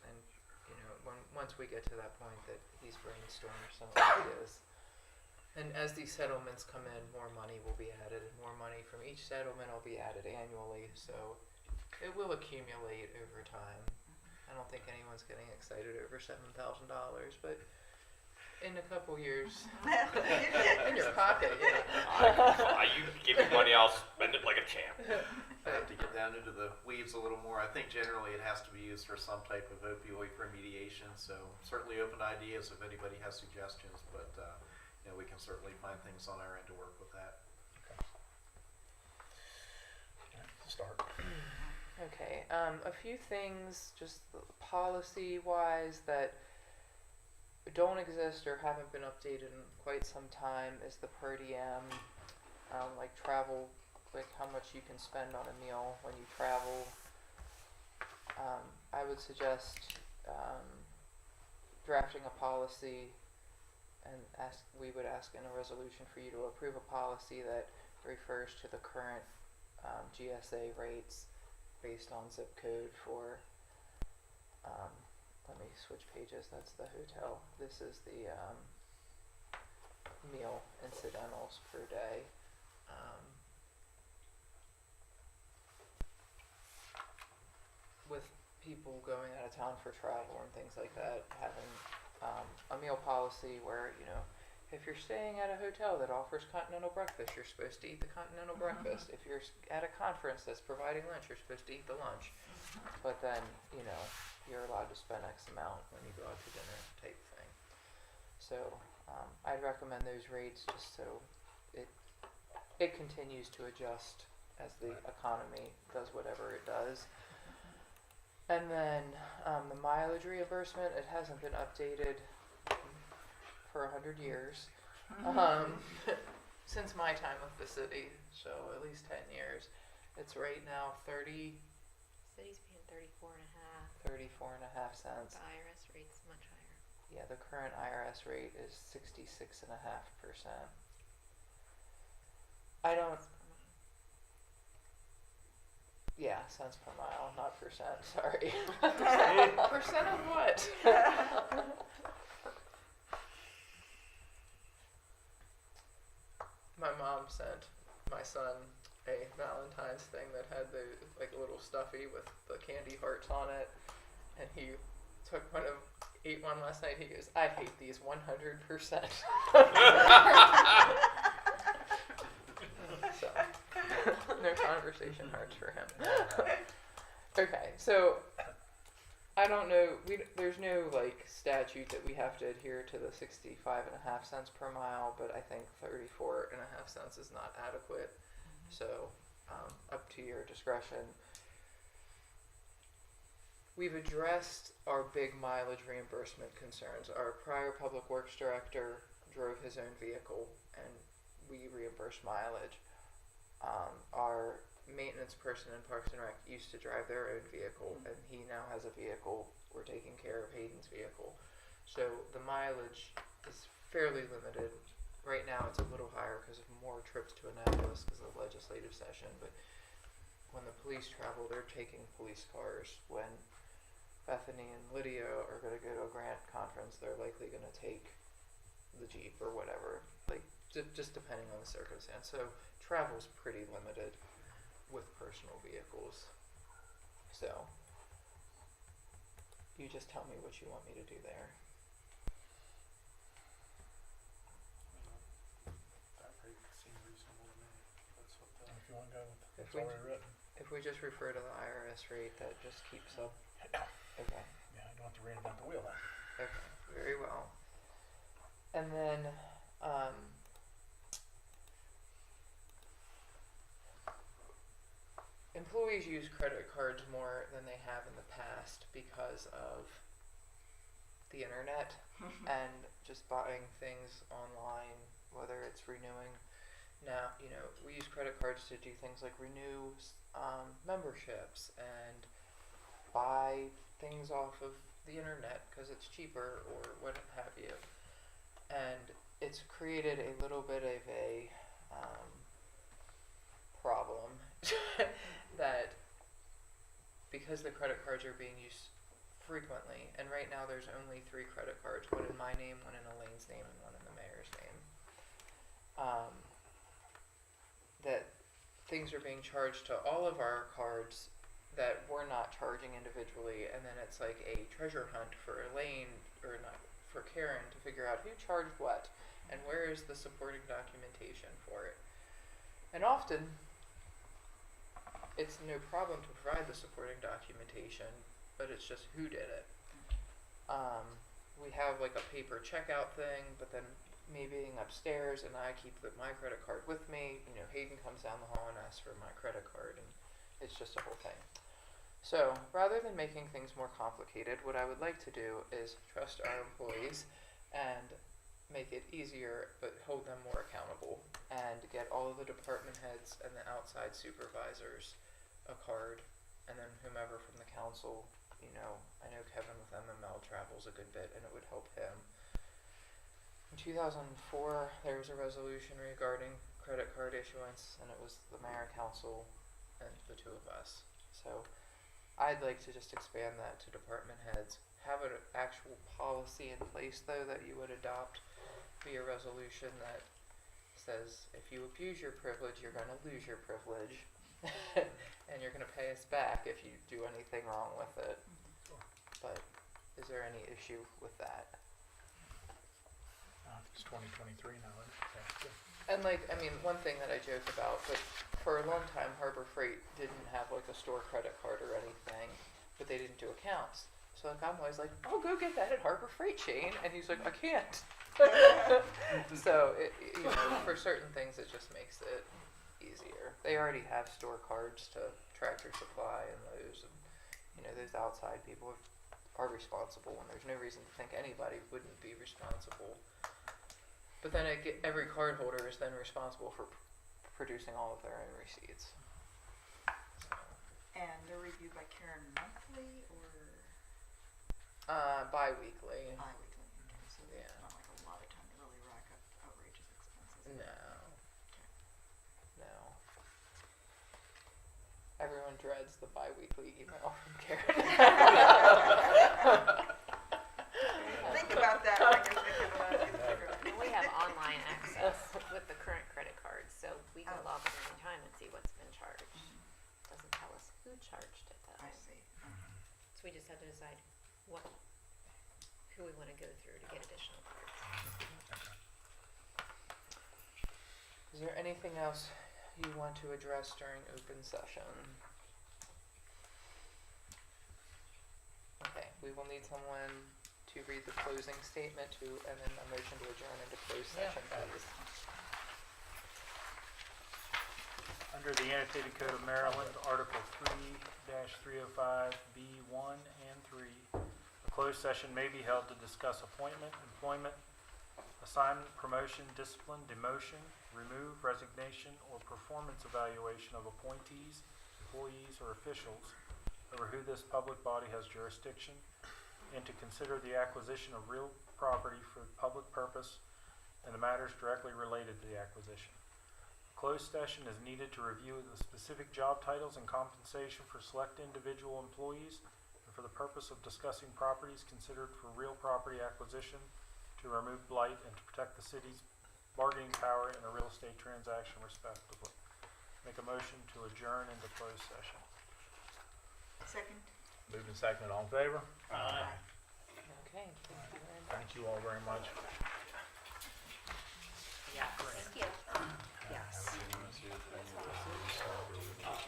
and you know, once we get to that point, that he's brainstormed some ideas. And as these settlements come in, more money will be added, and more money from each settlement will be added annually. So it will accumulate over time. I don't think anyone's getting excited over $7,000, but in a couple years, in your pocket, yeah. You give me money, I'll spend it like a champ. I have to get down into the weeds a little more. I think generally it has to be used for some type of opioid remediation. So certainly open ideas if anybody has suggestions, but you know, we can certainly find things on our end to work with that. Start. Okay, a few things just policy-wise that don't exist or haven't been updated in quite some time is the per diem, like travel, like how much you can spend on a meal when you travel. I would suggest drafting a policy, and we would ask in a resolution for you to approve a policy that refers to the current GSA rates based on zip code for, let me switch pages, that's the hotel. This is the meal incidentals per day. With people going out of town for travel and things like that, having a meal policy where, you know, if you're staying at a hotel that offers continental breakfast, you're supposed to eat the continental breakfast. If you're at a conference that's providing lunch, you're supposed to eat the lunch. But then, you know, you're allowed to spend X amount when you go out to dinner type thing. So I'd recommend those rates just so it continues to adjust as the economy does whatever it does. And then the mileage reimbursement, it hasn't been updated for 100 years since my time with the city, so at least 10 years. It's right now 30. City's paying 34.5 cents. The IRS rate's much higher. Yeah, the current IRS rate is 66.5%. I don't. Yeah, cents per mile, not percent. Sorry. Percent of what? My mom sent my son a Valentine's thing that had the like a little stuffy with the candy hearts on it, and he ate one last night. He goes, "I hate these 100%." So, no conversation hearts for him. Okay, so I don't know. There's no like statute that we have to adhere to the 65.5 cents per mile, but I think 34.5 cents is not adequate. So up to your discretion. We've addressed our big mileage reimbursement concerns. Our prior public works director drove his own vehicle, and we reimbursed mileage. Our maintenance person in Parks and Rec used to drive their own vehicle, and he now has a vehicle. We're taking care of Hayden's vehicle. So the mileage is fairly limited. Right now it's a little higher because of more trips to Annapolis because of the legislative session, but when the police travel, they're taking police cars. When Bethany and Lydia are going to go to a grant conference, they're likely going to take the Jeep or whatever, like just depending on the circumstance. So travel's pretty limited with personal vehicles. So you just tell me what you want me to do there. That rate seemed reasonable to me. That's what if you want to go with If it's we- already written. If we just refer to the IRS rate, that just keeps up. Okay. Yeah, you don't have to reinvent the wheel then. Okay, very well. And then employees use credit cards more than they have in the past because of the internet and just buying things online, whether it's renewing. Now, we use credit cards to do things like renew memberships and buy things off of the internet because it's cheaper or what have you. And it's created a little bit of a problem that because the credit cards are being used frequently, and right now there's only 3 credit cards, one in my name, one in Elaine's name, and one in the mayor's name, that things are being charged to all of our cards that we're not charging individually, and then it's like a treasure hunt for Elaine, or not, for Karen, to figure out who charged what, and where is the supporting documentation for it. And often, it's no problem to provide the supporting documentation, but it's just who did it. We have like a paper checkout thing, but then me being upstairs and I keep my credit card with me, Hayden comes down the hall and asks for my credit card, and it's just a whole thing. So rather than making things more complicated, what I would like to do is trust our employees and make it easier, but hold them more accountable, and get all of the department heads and the outside supervisors a card, and then whomever from the council, I know Kevin with MML travels a good bit, and it would help him. In 2004, there was a resolution regarding credit card issuance, and it was the mayor, council, and the 2 of us. So I'd like to just expand that to department heads. Have an actual policy in place, though, that you would adopt via resolution that says if you abuse your privilege, you're going to lose your privilege, and you're going to pay us back if you do anything wrong with it. But is there any issue with that? It's 2023 now, isn't it? And one thing that I joke about, but for a long time, Harbor Freight didn't have like a store credit card or anything, but they didn't do accounts. So I'm always like, I'll go get that at Harbor Freight, Shane, and he's like, I can't. So for certain things, it just makes it easier. They already have store cards to Tractor Supply and those, and those outside people are responsible, and there's no reason to think anybody wouldn't be responsible. But then every card holder is then responsible for producing all of their own receipts. So. And they're reviewed by Karen monthly or? Bi-weekly. Bi-weekly, okay, so Yeah. it's not like a lot of time to really rack up outrageous expenses. No. Everyone dreads the bi-weekly email from Karen. Think about that when you're thinking about it. We have online access with the current credit cards, so we can log in any time and see what's been charged. Doesn't tell us who charged it though. I see. So we just have to decide who we want to go through to get additional cards. Is there anything else you want to address during open session? Okay, we will need someone to read the closing statement and then a motion to adjourn into closed session, please. Under the Annotated Code of Maryland, Article 3-305 B1 and 3, a closed session may be held to discuss appointment, employment, assignment, promotion, discipline, demotion, remove, resignation, or performance evaluation of appointees, employees, or officials over who this public body has jurisdiction, and to consider the acquisition of real property for public purpose and the matters directly related to the acquisition. Closed session is needed to review the specific job titles and compensation for select individual employees and for the purpose of discussing properties considered for real property acquisition, to remove blight, and to protect the city's bargaining power in a real estate transaction respectively. Make a motion to adjourn into closed session. Second. Moving second, all in favor? Aye. Okay, thank you very much. Thank you all very much.